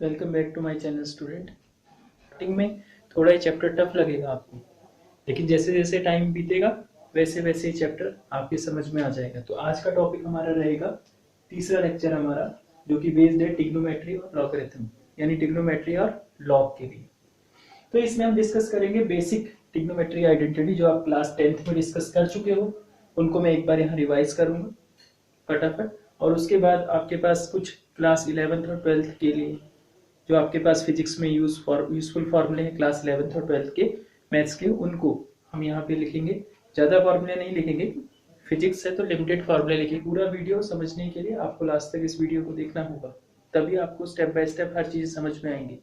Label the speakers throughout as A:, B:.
A: Welcome back to my channel student. Starting में थोड़ा ही chapter tough लगेगा आपको, लेकिन जैसे जैसे टाइम बीतेगा वैसे वैसे ही चैप्टर आपके समझ में आ जाएगा। तो आज का टॉपिक हमारा रहेगा तीसरा लेक्चर हमारा, जो कि बेस्ड है ट्रिग्नोमेट्री और लॉगरिथम, यानी ट्रिग्नोमेट्री और लॉग के लिए। तो इसमें हम डिस्कस करेंगे बेसिक ट्रिग्नोमेट्री आइडेंटिटी, जो आप क्लास 10th में डिस्कस कर चुके हो। उनको मैं एक बार यहाँ रिवाइज करूंगा फटाफट, और उसके बाद आपके पास कुछ क्लास 11th और 12th के लिए जो आपके पास फिजिक्स में यूजफुल फॉर्मूले हैं क्लास 11th और 12th के मैथ्स के, उनको हम यहाँ पे लिखेंगे। ज़्यादा फॉर्मूले नहीं लिखेंगे, फिजिक्स है तो लिमिटेड फॉर्मूले लिखेंगे। पूरा वीडियो समझने के लिए आपको लास्ट तक इस वीडियो को देखना होगा, तभी आपको स्टेप बाय स्टेप हर चीज़ समझ में आएंगी।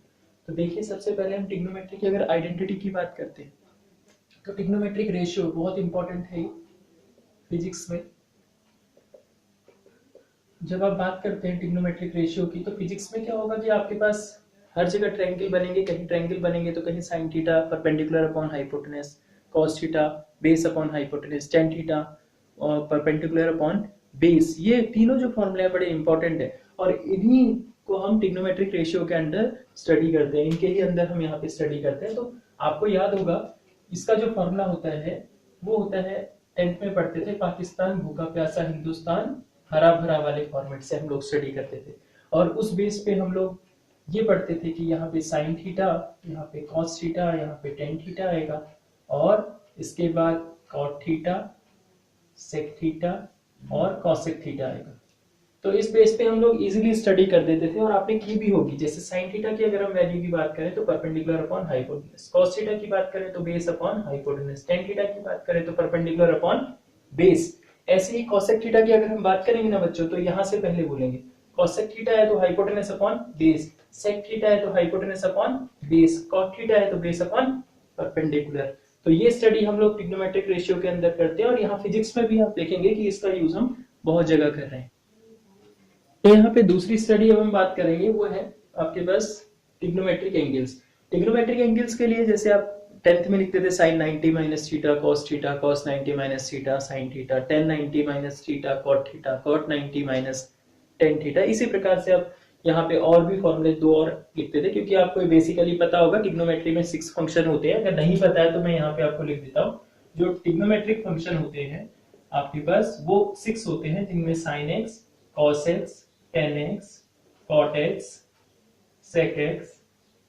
A: तो देखिए, सबसे पहले हम ट्रिग्नोमेट्री की अगर आइडेंटिटी की बात करते हैं तो ट्रिग्नोमेट्रिक रेशियो बहुत इंपॉर्टेंट है फिजिक्स में। जब आप बात करते हैं ट्रिग्नोमेट्रिक रेशियो की, तो फिजिक्स में क्या होगा कि आपके पास हर जगह ट्रायंगल बनेंगे। कहीं ट्रायंगल बनेंगे तो कहीं sine theta perpendicular upon hypotenuse, cos theta base upon hypotenuse, tan theta और परपेंडिकुलर अपॉन बेस। ये तीनों जो फॉर्मूले हैं बड़े इंपॉर्टेंट है, और इन्हीं को हम ट्रिग्नोमेट्रिक रेशियो के अंदर स्टडी करते हैं। इनके ही अंदर हम यहाँ पे स्टडी करते हैं। तो आपको याद होगा इसका जो फॉर्मूला होता है वो होता है, 10th में पढ़ते थे, पाकिस्तान भूखा प्यासा हिंदुस्तान हरा भरा वाले फॉर्मेट से हम लोग स्टडी करते थे। और उस बेस पे हम लोग ये पढ़ते थे कि यहाँ पे साइन थीटा, यहाँ पे कॉस थीटा, यहाँ पे टेन थीटा आएगा, और इसके बाद कॉट थीटा, सेक थीटा और कॉसेक थीटा आएगा। तो इस बेस पे हम लोग इजीली स्टडी कर देते थे, और आपने की भी होगी। जैसे साइन थीटा की अगर हम वैल्यू की बात करें तो perpendicular upon hypotenuse, cos theta की बात करें तो base upon hypotenuse, tan theta की बात करें तो परपेंडिकुलर अपॉन बेस। ऐसे ही कॉसेक थीटा की अगर हम बात करेंगे ना बच्चों, तो यहाँ से पहले बोलेंगे कॉसेक थीटा है तो hypotenuse upon base, sec theta है तो hypotenuse upon base, cot theta है तो बेस अपॉन परपेंडिकुलर। तो ये स्टडी हम लोग ट्रिग्नोमेट्रिक रेशियो के अंदर करते हैं, और यहाँ फिजिक्स में भी आप देखेंगे कि इसका यूज हम बहुत जगह कर रहे हैं। तो यहाँ पे दूसरी स्टडी अब हम बात करेंगे, वो है आपके पास ट्रिग्नोमेट्रिक एंगल्स। ट्रिग्नोमेट्रिक एंगल्स के लिए जैसे आप 10th में लिखते थे sine 90 minus theta, cos 90 minus theta, sine theta, tan 90 minus theta, cot 90 minus tan theta. इसी प्रकार से आप यहाँ पे और भी फॉर्मूले दो और लिखते थे, क्योंकि आपको बेसिकली पता होगा ट्रिग्नोमेट्री में 6 फंक्शन होते हैं। अगर नहीं पता है तो मैं यहाँ पे आपको लिख देता हूँ। जो ट्रिग्नोमेट्रिक फंक्शन होते हैं आपके पास वो 6 होते हैं, जिनमें sine x, cos x, tan x, cot x, sec x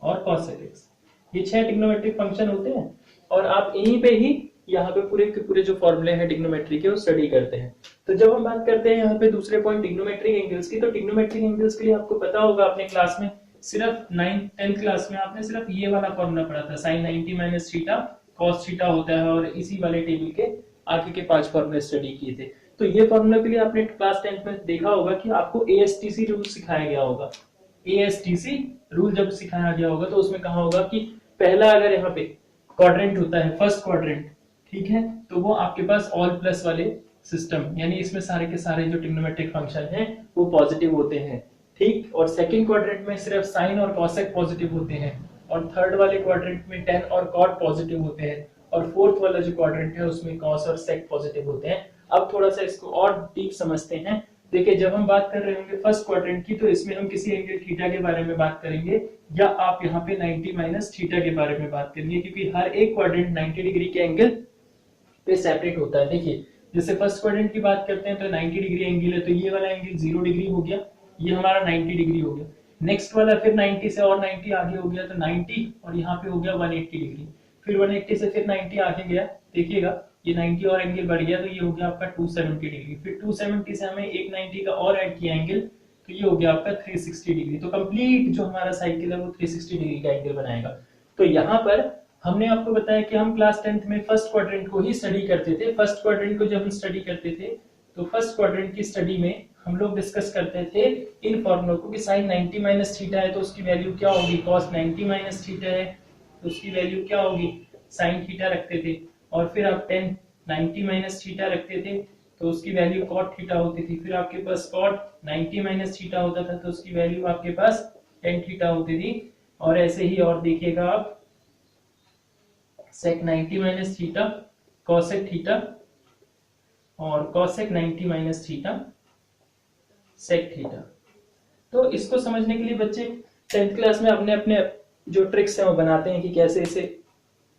A: और कॉसेक एक्स। ये 6 ट्रिग्नोमेट्रिक फंक्शन होते हैं, और आप इन्हीं पे ही यहाँ पे पूरे के पूरे जो फॉर्मूले हैं ट्रिग्नोमेट्री के वो स्टडी करते हैं। तो जब हम बात करते हैं यहाँ पे दूसरे पॉइंट ट्रिग्नोमेट्रिक एंगल्स की, तो ट्रिग्नोमेट्रिक एंगल्स के लिए आपको पता होगा अपने क्लास में सिर्फ 9th 10th क्लास में आपने सिर्फ ये वाला फॉर्मूला पढ़ा था, sine 90 minus theta cos theta होता है, और इसी वाले टेबल के आगे के 5 फॉर्मूले स्टडी किए थे। तो ये फॉर्मूला के लिए आपने क्लास 10th में देखा होगा कि आपको एएसटीसी रूल सिखाया गया होगा। एएसटीसी रूल जब सिखाया गया होगा तो उसमें कहा होगा कि पहला अगर यहाँ पे क्वाड्रेंट होता है, फर्स्ट क्वाड्रेंट, ठीक है, तो वो आपके पास ऑल प्लस वाले सिस्टम, यानी इसमें सारे के सारे जो ट्रिग्नोमेट्रिक फंक्शन हैं वो पॉजिटिव होते हैं, ठीक। और सेकंड क्वाड्रेंट में सिर्फ साइन और कॉसेक पॉजिटिव होते हैं, और थर्ड वाले क्वाड्रेंट में टेन और कॉट पॉजिटिव होते हैं, और फोर्थ वाला जो क्वाड्रेंट है उसमें कॉस और सेक पॉजिटिव होते हैं। अब थोड़ा सा इसको और डीप समझते हैं। देखिए, जब हम बात कर रहे होंगे फर्स्ट क्वाड्रेंट की, तो इसमें हम किसी एंगल थीटा के बारे में बात करेंगे, या आप यहाँ पे 90 माइनस थीटा के बारे में बात करेंगे, क्योंकि हर एक क्वाड्रेंट 90 डिग्री के एंगल पे सेपरेट होता है। देखिए, जैसे फर्स्ट क्वाड्रेंट की बात करते हैं तो 90 डिग्री एंगल है, तो ये वाला एंगल 0 डिग्री हो गया, ये हमारा 90 डिग्री हो गया। नेक्स्ट वाला फिर 90 से और 90 आगे हो गया, तो 90 और यहाँ पे हो गया 180 डिग्री, फिर 180 से फिर 90 आगे गया, देखिएगा ये 90 और एंगल बढ़ गया, तो ये हो गया आपका 270 डिग्री। फिर 270 से हमें एक 90 का और ऐड किया एंगल, तो ये हो गया आपका 360 डिग्री। तो कंप्लीट जो हमारा साइकिल है वो 360 डिग्री का एंगल बनाएगा। तो यहाँ पर हमने आपको बताया कि हम क्लास 10th में फर्स्ट क्वाड्रेंट को ही स्टडी करते थे। फर्स्ट क्वाड्रेंट को जब हम स्टडी करते थे तो फर्स्ट क्वाड्रेंट की स्टडी में हम लोग डिस्कस करते थे इन फॉर्मूलों को, कि साइन 90 माइनस थीटा है तो उसकी वैल्यू क्या होगी, कॉस 90 माइनस थीटा है तो उसकी वैल्यू क्या होगी, साइन थीटा रखते थे, और फिर आप 10 90 माइनस थीटा रखते थे तो उसकी वैल्यू कॉट थीटा होती थी, फिर आपके पास कॉट 90 माइनस थीटा होता था तो उसकी वैल्यू आपके पास टेन थीटा होती थी। और ऐसे ही और देखिएगा आप sec 90 minus theta, cosec theta और cosec 90 minus theta, sec theta. तो इसको समझने के लिए बच्चे 10th क्लास में अपने अपने जो ट्रिक्स हैं वो बनाते हैं कि कैसे इसे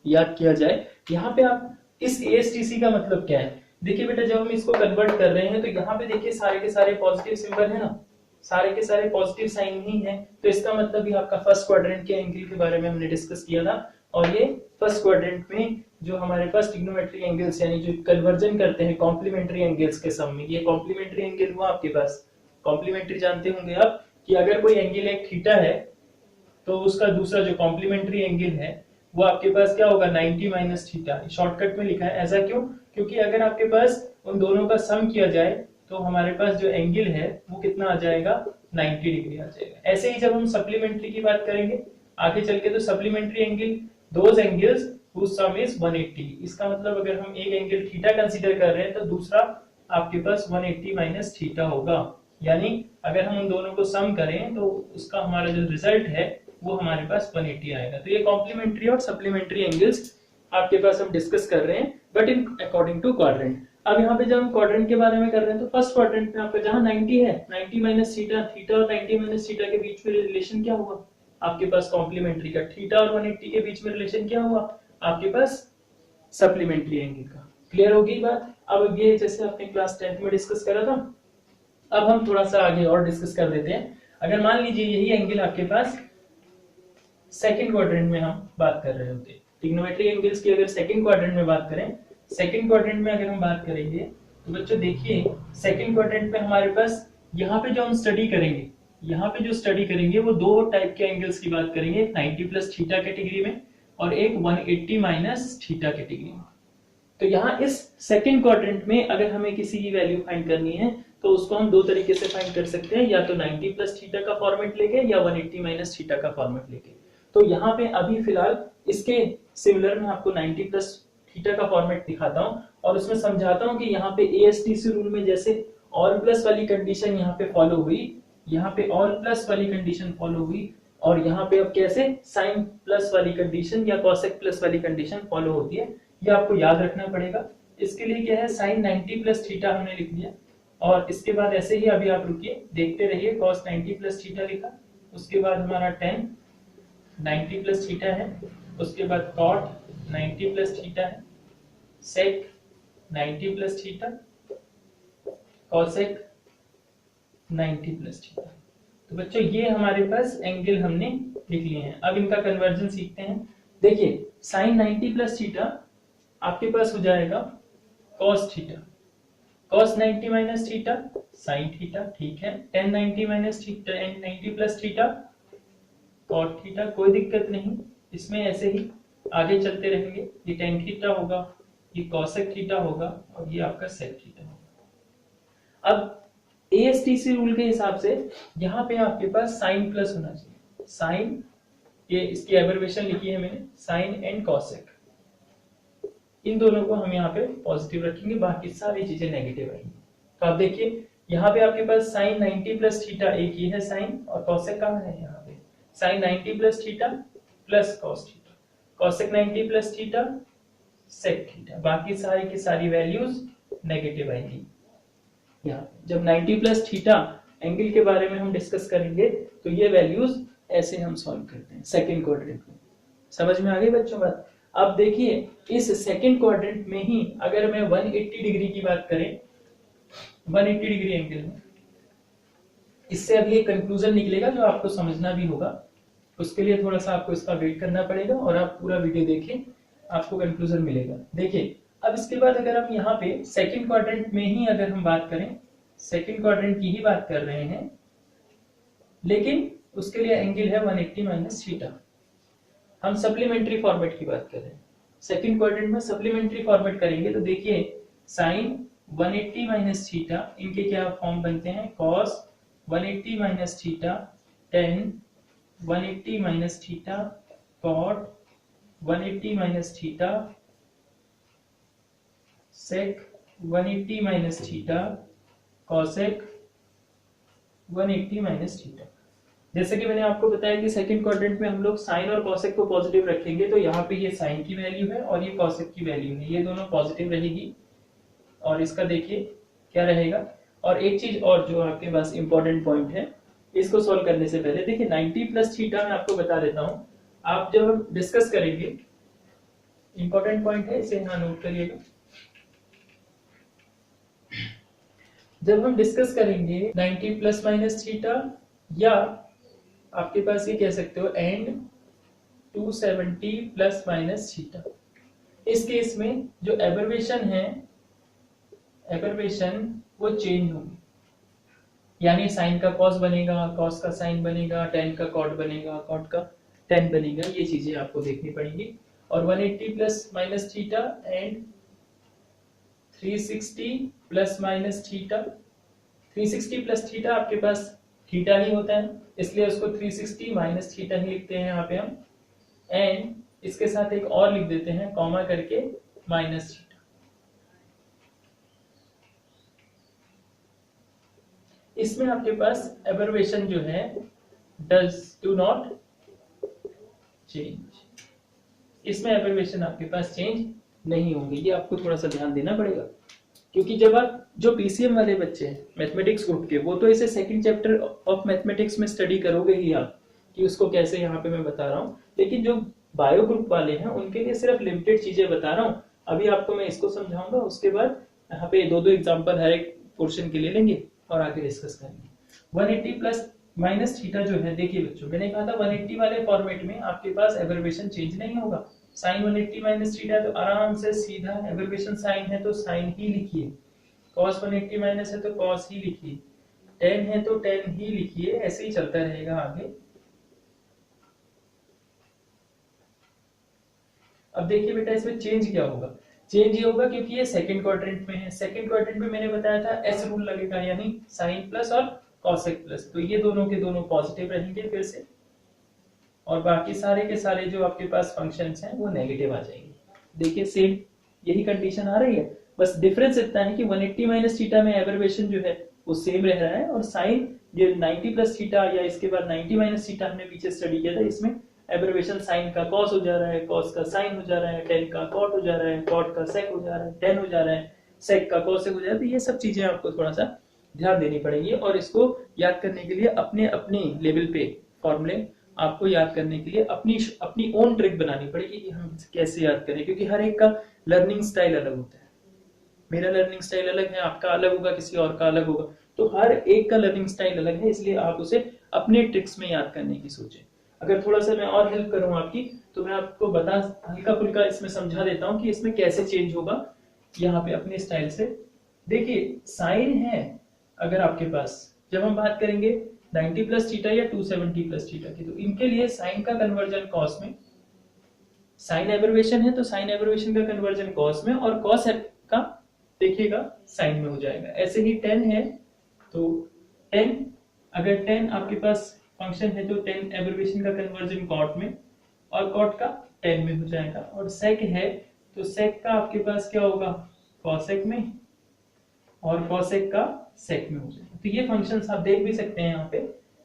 A: याद किया जाए। यहाँ पे आप इस ASTC का मतलब क्या है, देखिए बेटा जब हम इसको कन्वर्ट कर रहे हैं तो यहाँ पे देखिए सारे के सारे पॉजिटिव सिंबल है ना, सारे के सारे पॉजिटिव साइन ही है, तो इसका मतलब ये आपका फर्स्ट क्वाड्रेंट के एंगल के बारे में हमने डिस्कस किया था। और ये फर्स्ट क्वाड्रेंट में जो हमारे पास ट्रिग्नोमेट्रिक एंगल्स यानी जो कन्वर्जन करते हैं कॉम्प्लीमेंट्री एंगल्स के सम में, ये कॉम्प्लीमेंट्री एंगल हुआ आपके पास। कॉम्प्लीमेंट्री जानते होंगे आप कि अगर कोई एंगल एक थीटा है तो उसका दूसरा जो कॉम्प्लीमेंट्री एंगल है वो आपके पास क्या होगा 90 माइनस थीटा। शॉर्टकट में लिखा है, ऐसा क्यों? क्योंकि अगर आपके पास उन दोनों का सम किया जाए तो हमारे पास जो एंगल है वो कितना आ जाएगा 90 डिग्री आ जाएगा। ऐसे ही जब हम सप्लीमेंट्री की बात करेंगे आगे चल के तो supplementary angle those angles whose sum is 180। इसका मतलब अगर हम एक एंगल थीटा कंसीडर कर रहे हैं तो दूसरा आपके पास 180 माइनस थीटा होगा, यानी अगर हम उन दोनों को सम करें तो उसका हमारा जो रिजल्ट है वो हमारे पास 180 आएगा। तो ये कॉम्प्लीमेंट्री और सप्लीमेंट्री एंगल्स आपके पास हम डिस्कस कर रहे हैं but in according to quadrant. अब यहाँ पे जब हम क्वाड्रेंट के बारे में कर रहे हैं तो फर्स्ट क्वाड्रेंट में आपका जहाँ 90 है 90 माइनस थीटा, थीटा और 90 माइनस थीटा के बीच में रिलेशन क्या हुआ आपके पास कॉम्प्लीमेंट्री का, थीटा और 180 के बीच में रिलेशन क्या हुआ आपके पास सप्लीमेंट्री एंगल का। क्लियर होगी बात? अब ये जैसे आपने क्लास 10th में डिस्कस करा था, अब हम थोड़ा सा आगे और डिस्कस कर देते हैं। अगर मान लीजिए यही एंगल आपके पास सेकंड क्वाड्रेंट में हम बात कर रहे होते, ट्रिग्नोमेट्रिक एंगल्स की अगर सेकंड क्वाड्रेंट में बात करें, सेकंड क्वाड्रेंट में अगर हम बात करेंगे तो बच्चों देखिए सेकंड क्वाड्रेंट में हमारे पास यहाँ पे जो हम स्टडी करेंगे, यहाँ पे जो स्टडी करेंगे वो दो टाइप के एंगल्स की बात करेंगे, एक 90 प्लस थीटा कैटेगरी में और एक 180 माइनस थीटा कैटेगरी में। तो यहाँ इस सेकंड क्वाड्रेंट में अगर हमें किसी की वैल्यू फाइंड करनी है तो उसको हम दो तरीके से फाइंड कर सकते हैं, या तो 90 प्लस थीटा का फॉर्मेट लेके या 180 माइनस थीटा का फॉर्मेट लेके। तो यहाँ पे अभी फिलहाल इसके सिमिलर में आपको 90 प्लस थीटा का फॉर्मेट दिखाता हूँ और उसमें समझाता हूँ कि यहाँ पे ASTC रूल में जैसे ऑल प्लस वाली कंडीशन यहाँ पे फॉलो हुई, यहाँ पे ऑल प्लस वाली कंडीशन फॉलो हुई और यहाँ पे अब कैसे साइन प्लस वाली कंडीशन या कॉसेक प्लस वाली कंडीशन फॉलो होती है, ये आपको याद रखना पड़ेगा। इसके लिए क्या है साइन 90 प्लस थीटा हमने लिख दिया और इसके बाद ऐसे ही अभी आप रुकिए देखते रहिए, कॉस 90 प्लस थीटा लिखा, उसके बाद हमारा tan 90 प्लस थीटा है, उसके बाद cot 90 प्लस थीटा है, sec 90 plus theta, cosec 90 plus theta. तो बच्चों ये हमारे पास एंगल हमने लिख लिए हैं। अब इनका कन्वर्जन सीखते हैं। देखिए साइन 90 प्लस थीटा आपके पास हो जाएगा cos theta, cos 90 minus theta sine theta, ठीक है। tan 90 minus theta 90 plus theta cot theta, कोई दिक्कत नहीं, इसमें ऐसे ही आगे चलते रहेंगे। ये tan थीटा होगा, ये cosec थीटा होगा और ये आपका sec थीटा होगा। अब ASTC रूल के हिसाब से यहाँ पे आपके पास साइन प्लस होना चाहिए, साइन, ये इसकी एब्रिविएशन लिखी है मैंने, साइन एंड कॉसेक, इन दोनों को हम यहाँ पे पॉजिटिव रखेंगे, बाकी सारी चीजें नेगेटिव आएंगी। तो आप देखिए यहाँ पे आपके पास साइन 90 प्लस थीटा एक ही है साइन, और कॉसेक कहाँ है यहाँ पे sine 90 plus theta plus cos theta, cosec 90 plus theta sec theta, बाकी सारी की सारी वैल्यूज नेगेटिव आएंगी। यहाँ जब 90 प्लस थीटा एंगल के बारे में हम डिस्कस करेंगे तो ये वैल्यूज ऐसे हम सॉल्व करते हैं सेकंड क्वाड्रेंट में। समझ में आ गई बच्चों बात? अब देखिए इस सेकंड क्वाड्रेंट में ही अगर मैं 180 डिग्री की बात करें, 180 डिग्री एंगल में, इससे अभी एक कंक्लूजन निकलेगा जो आपको समझना भी होगा, उसके लिए थोड़ा सा आपको इसका वेट करना पड़ेगा और आप पूरा वीडियो देखें, आपको कंक्लूजन मिलेगा। देखिए अब इसके बाद अगर हम यहाँ पे सेकंड क्वाड्रेंट में ही अगर हम बात करें, सेकंड क्वाड्रेंट की ही बात कर रहे हैं, लेकिन उसके लिए एंगल है 180 माइनस थीटा। हम सप्लीमेंट्री फॉर्मेट की बात कर रहे हैं, सेकंड क्वाड्रेंट में सप्लीमेंट्री फॉर्मेट करेंगे तो देखिए साइन 180 माइनस थीटा, इनके क्या फॉर्म बनते हैं, cos 180 minus theta, tan 180 minus theta, cot 180 minus theta, sec 180 minus theta, cosec 180 minus theta. जैसे कि मैंने आपको बताया कि सेकंड क्वाड्रेंट में हम लोग साइन और कॉसेक को पॉजिटिव रखेंगे, तो यहाँ पे ये साइन की वैल्यू है और ये कॉसेक की वैल्यू है, ये दोनों पॉजिटिव रहेगी और इसका देखिए क्या रहेगा। और एक चीज और जो आपके पास इंपॉर्टेंट पॉइंट है इसको सॉल्व करने से पहले देखिए 90 प्लस थीटा मैं आपको बता देता हूं, आप जब हम डिस्कस करेंगे, इंपॉर्टेंट पॉइंट है, इसे यहां नोट करिएगा। जब हम डिस्कस करेंगे 90 प्लस माइनस थीटा, या आपके पास ये कह सकते हो एंड 270 प्लस माइनस थीटा, इस केस में जो एबर्वेशन है, एबर्वेशन वो चेंज होगी, यानी साइन का कॉस बनेगा, कॉस का साइन बनेगा, टेन का कॉट बनेगा, कॉट का टेन बनेगा, ये चीजें आपको देखनी पड़ेंगी। और 180 plus minus theta and 360 plus minus theta, 360 plus theta आपके पास थीटा ही होता है, इसलिए उसको 360 माइनस थीटा ही लिखते हैं यहाँ पे हम, एंड इसके साथ एक और लिख देते हैं कॉमा करके माइनस थीटा। इसमें आपके पास एबर्वेशन जो है डू नॉट चेंज, इसमें एबर्वेशन आपके पास चेंज नहीं होंगे, ये आपको थोड़ा सा ध्यान देना पड़ेगा, क्योंकि जब आप जो पीसीएम वाले बच्चे हैं मैथमेटिक्स ग्रुप के, वो तो इसे सेकंड चैप्टर ऑफ मैथमेटिक्स में स्टडी करोगे ही आप कि उसको कैसे यहाँ पे मैं बता रहा हूँ, लेकिन जो बायो ग्रुप वाले हैं उनके लिए सिर्फ लिमिटेड चीजें बता रहा हूँ। अभी आपको मैं इसको समझाऊंगा, उसके बाद यहाँ पे दो एग्जाम्पल हर एक पोर्शन के लिए लेंगे और आगे डिस्कस करेंगे। 180 प्लस माइनस थीटा जो है, देखिए बच्चों मैंने कहा था 180 वाले फॉर्मेट में आपके पास एबर्वेशन चेंज नहीं होगा, साइन 180 माइनस थीटा तो आराम से सीधा एबर्वेशन साइन है तो साइन ही लिखिए, कॉस 180 माइनस है तो कॉस ही लिखिए, टेन है तो टेन ही लिखिए, ऐसे ही चलता रहेगा आगे। अब देखिए बेटा इसमें चेंज क्या होगा, चेंज ये होगा क्योंकि ये सेकंड क्वाड्रेंट में है, सेकंड क्वाड्रेंट में मैंने बताया था एस रूल लगेगा, यानी साइन प्लस और कॉसेक प्लस, तो ये दोनों के दोनों पॉजिटिव रहेंगे फिर से, और बाकी सारे के सारे जो आपके पास फंक्शंस हैं वो नेगेटिव आ जाएंगे। देखिए सेम यही कंडीशन आ रही है, बस डिफरेंस इतना है कि 180 माइनस थीटा में एबर्वेशन जो है वो सेम रह रहा है, और साइन ये 90 प्लस थीटा या इसके बाद 90 माइनस थीटा हमने पीछे स्टडी किया था, इसमें एबर्वेशन साइन का कॉस हो जा रहा है, कॉस का साइन हो जा रहा है, टेन का कॉट हो जा रहा है, कॉट का सेक हो जा रहा है, टेन हो जा रहा है, सेक का कॉसेक हो जा रहा है, तो ये सब चीजें आपको थोड़ा सा ध्यान देनी पड़ेगी, और इसको याद करने के लिए अपने अपने लेवल पे फॉर्मूले आपको याद करने के लिए अपनी ओन ट्रिक बनानी पड़ेगी कि हम कैसे याद करें, क्योंकि हर एक का लर्निंग स्टाइल अलग होता है, मेरा लर्निंग स्टाइल अलग है, आपका अलग होगा, किसी और का अलग होगा, तो हर एक का लर्निंग स्टाइल अलग है, इसलिए आप उसे अपने ट्रिक्स में याद करने की सोचें। अगर थोड़ा सा मैं और हेल्प करूं आपकी, तो मैं आपको बता हल्का फुल्का इसमें समझा देता हूं कि इसमें कैसे चेंज होगा यहाँ पे अपने स्टाइल से। देखिए साइन है अगर आपके पास, जब हम बात करेंगे 90 प्लस थीटा या 270 प्लस थीटा की, तो इनके लिए साइन का कन्वर्जन कॉस में, साइन एबर्वेशन है तो साइन एबर्वेशन का कन्वर्जन कॉस में, और कॉस का देखिएगा साइन में हो जाएगा। ऐसे ही 10 है तो 10, अगर 10 आपके पास फंक्शन है तो 10 एबर्वेशन का कन्वर्जन कॉट में, और कॉट का 10 में हो जाएगा, और सेक है तो सेक का आपके पास क्या होगा, कॉसेक में, और कॉसेक का सेक में हो जाएगा। तो ये फंक्शंस आप देख भी सकते हैं यहाँ पे,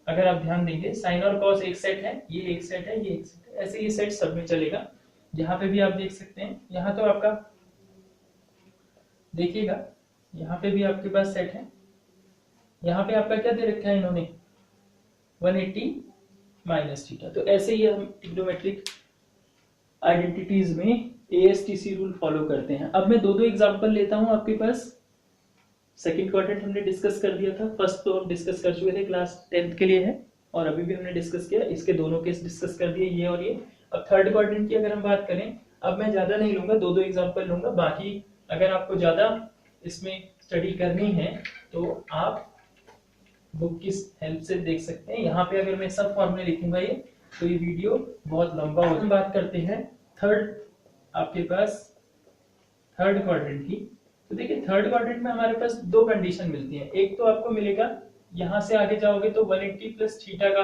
A: अगर आप ध्यान देंगे साइन और कॉस एक सेट है, ये एक सेट है, ये एक सेट है, ऐसे ये सेट सब में चलेगा। यहाँ पे भी आप देख सकते हैं, यहाँ तो आपका देखिएगा, यहाँ पे भी आपके पास सेट है, यहाँ पे आपका क्या दे रखा है इन्होंने 180 माइनस थीटा। तो ऐसे ही हम ट्रिग्नोमेट्रिक आइडेंटिटीज में ASTC रूल फॉलो करते हैं। अब मैं दो एग्जांपल लेता हूं आपके पास। सेकंड क्वाड्रेंट हमने डिस्कस कर दिया था, फर्स्ट तो हम डिस्कस कर चुके थे, क्लास 10th के लिए है, और अभी भी हमने डिस्कस किया, इसके दोनों केस डिस्कस कर दिए, ये और ये। अब थर्ड क्वाड्रेंट की अगर हम बात करें, अब मैं ज्यादा नहीं लूंगा, दो एग्जांपल लूंगा, बाकी अगर आपको ज्यादा इसमें स्टडी करनी है तो आप बुक की हेल्प से देख सकते हैं। यहाँ पे अगर मैं सब फॉर्मूले लिखूंगा ये, तो ये वीडियो बहुत लंबा हो। बात करते हैं थर्ड, आपके पास थर्ड क्वाड्रेंट की। तो देखिए थर्ड क्वाड्रेंट में हमारे पास दो कंडीशन मिलती है। एक तो आपको मिलेगा, यहां से आगे जाओगे तो 180 प्लस थीटा का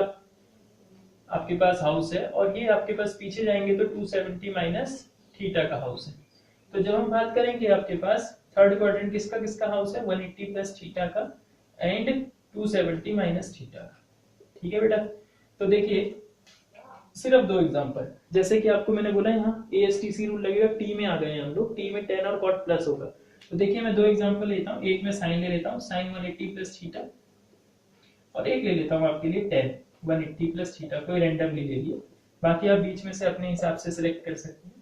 A: आपके पास हाउस है, और ये आपके पास पीछे जाएंगे तो 270 माइनस थीटा का हाउस है। तो जब हम बात करेंगे आपके पास थर्ड क्वाड्रेंट किसका किसका हाउस है, 180 प्लस थीटा का एंड 270 माइनस थीटा का। ठीक है बेटा, तो देखिए सिर्फ दो एग्जांपल, जैसे कि आपको मैंने बोला यहाँ ASTC रूल लगेगा, टी में आ गए हैं हम लोग, टी में 10 और कॉट प्लस होगा। तो देखिए मैं दो एग्जांपल लेता हूँ, एक मैं साइन ले लेता हूँ, साइन 180 प्लस थीटा, और एक ले लेता हूँ आपके लिए tan 180 प्लस थीटा, कोई रैंडमली ले लिए, बाकी आप बीच में से अपने हिसाब से सिलेक्ट कर सकते हैं।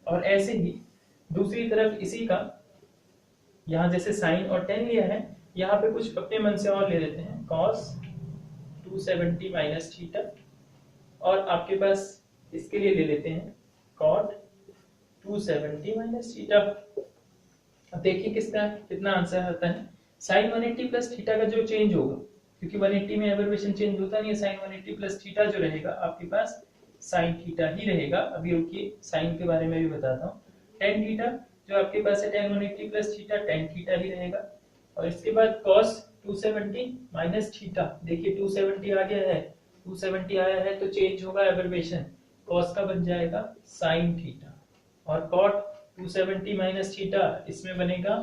A: और ऐसे ही दूसरी तरफ इसी का यहाँ जैसे साइन और tan लिया है, यहाँ पे कुछ अपने मन से और ले लेते हैं, cos 270 माइनस थीटा, और आपके पास इसके लिए ले लेते हैं cot 270 माइनस थीटा। अब देखिए किसका कितना आंसर आता है। साइन 180 प्लस थीटा का जो चेंज होगा, क्योंकि 180 में एबरवेशन चेंज होता नहीं है, साइन 180 प्लस थीटा जो रहेगा आपके पास साइन थीटा ही रहेगा। अभी रुकिए साइन के बारे में भी बताता हूँ। tan थीटा जो आपके पास है tan 180 plus theta tan theta ही रहेगा। और इसके बाद cos 270 माइनस थीटा, देखिए 270 आ गया है, 270 आया है तो चेंज होगा एबरवेशन, cos का बन जाएगा sin थीटा, और cot 270 माइनस थीटा इसमें बनेगा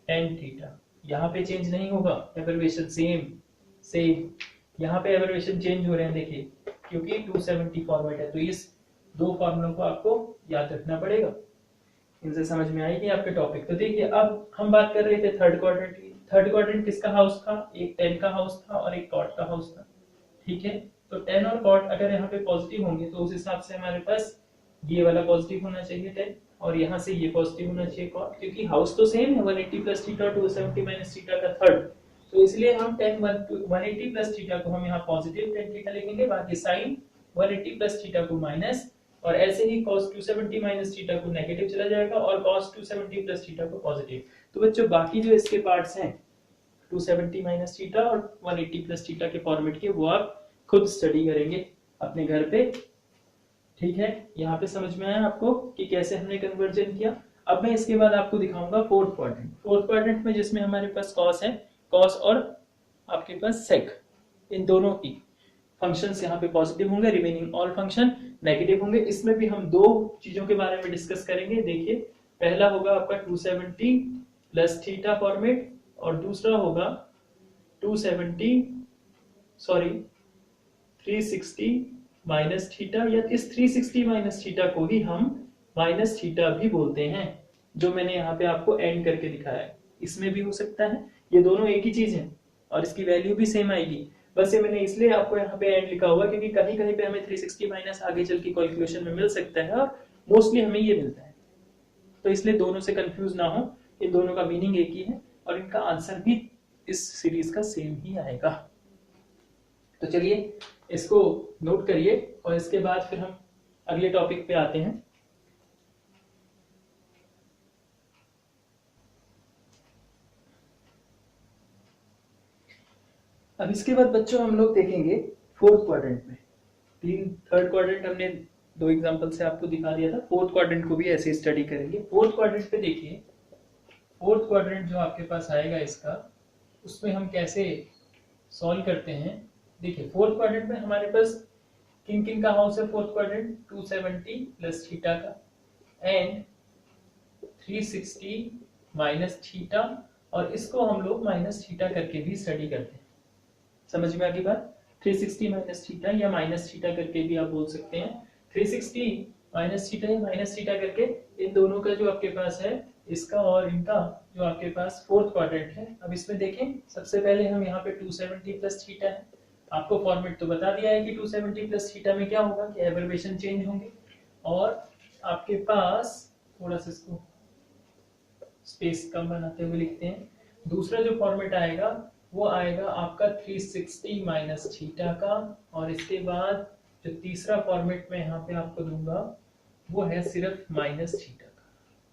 A: tan थीटा। यहाँ पे चेंज नहीं होगा, एबरवेशन सेम। यहाँ पे एबरवेशन चेंज हो रहे हैं देखिए, क्योंकि 270 फॉर्मेट है, तो इस दो फॉर्मूलों को आपको याद रखना पड़ेगा। इनसे समझ में आएगी आपके टॉपिक। तो देखिए अब हम बात कर रहे थे थर्ड क्वाड्रेंट की। थर्ड क्वाड्रेंट किसका हाउस था? एक tan का हाउस था और एक cot का हाउस था, ठीक है। तो tan और cot अगर यहाँ पे पॉजिटिव होंगे तो उस हिसाब से हमारे पास ये वाला पॉजिटिव होना चाहिए tan, और यहाँ से ये पॉजिटिव होना चाहिए cot, क्योंकि हाउस तो सेम है 180 प्लस थीटा और 270 माइनस थीटा का थर्ड, तो इसलिए हम tan 180 प्लस थीटा को हम यहाँ पॉजिटिव tan थीटा लिखेंगे, बाकी sin 180 प्लस थीटा को माइनस, और ऐसे ही cos 270 माइनस थीटा को नेगेटिव चला जाएगा और cos 270 प्लस थीटा को पॉजिटिव। तो बच्चों बाकी जो इसके पार्ट्स हैं 270 माइनस थीटा और 180 प्लस थीटा के फॉर्मेट के, वो आप खुद स्टडी करेंगे अपने घर पे, ठीक है। यहाँ पे समझ में आया आपको कि कैसे हमने कन्वर्जन किया। अब मैं इसके बाद आपको दिखाऊंगा फोर्थ क्वाड्रेंट। फोर्थ क्वाड्रेंट में जिसमें हमारे पास cos है, cos और आपके पास sec, इन दोनों की फंक्शंस यहाँ पे पॉजिटिव होंगे, रिमेनिंग ऑल फंक्शन नेगेटिव होंगे। इसमें भी हम दो चीजों के बारे में डिस्कस करेंगे। देखिए पहला होगा आपका 270 प्लस थीटा फॉर्मेट, और दूसरा होगा 360 माइनस थीटा, या इस 360 माइनस थीटा को ही हम माइनस थीटा भी बोलते हैं, जो मैंने यहाँ पे आपको एंड करके दिखाया है। इसमें भी हो सकता है, ये दोनों एक ही चीज है और इसकी वैल्यू भी सेम आएगी। बस ये मैंने इसलिए आपको यहाँ पे एंड लिखा हुआ क्योंकि कहीं कहीं पे हमें 360 माइनस आगे चल के कैलकुलेशन में मिल सकता है, और मोस्टली हमें ये मिलता है, तो इसलिए दोनों से कंफ्यूज ना हो, इन दोनों का मीनिंग एक ही है और इनका आंसर भी इस सीरीज का सेम ही आएगा। तो चलिए इसको नोट करिए और इसके बाद फिर हम अगले टॉपिक पे आते हैं। अब इसके बाद बच्चों हम लोग देखेंगे फोर्थ क्वाड्रेंट में। थर्ड क्वाड्रेंट हमने दो एग्जांपल से आपको दिखा दिया था, फोर्थ क्वाड्रेंट को भी ऐसे स्टडी करेंगे। फोर्थ क्वाड्रेंट पे देखिए, फोर्थ क्वाड्रेंट जो आपके पास आएगा इसका, उसमें हम कैसे सॉल्व करते हैं। देखिए फोर्थ क्वाड्रेंट में हमारे पास किन किन का हाउस है फोर्थ क्वाड्रेंट? 270 प्लस थीटा का एंड 360 माइनस थीटा, और इसको हम लोग माइनस थीटा करके भी स्टडी करते हैं। समझ में आ गई बात? 360 माइनस थीटा या माइनस थीटा करके भी आप बोल सकते हैं। 360 माइनस थीटा या माइनस थीटा करके इन दोनों का जो आपके पास है, इसका और इनका जो आपके पास फोर्थ क्वाड्रेंट है। अब इसमें देखें, सबसे पहले हम यहाँ पे 270 प्लस थीटा है, आपको फॉर्मेट तो बता दिया है कि 270 प्लस थीटा में क्या होगा कि एबरवेशन चेंज होंगे, और आपके पास थोड़ा सा इसको स्पेस कम बनाते हुए लिखते हैं। दूसरा जो फॉर्मेट आएगा वो आएगा आपका 360 माइनस थीटा का, और इसके बाद जो तीसरा फॉर्मेट में यहाँ पे आपको दूंगा वो है सिर्फ माइनस थीटा का।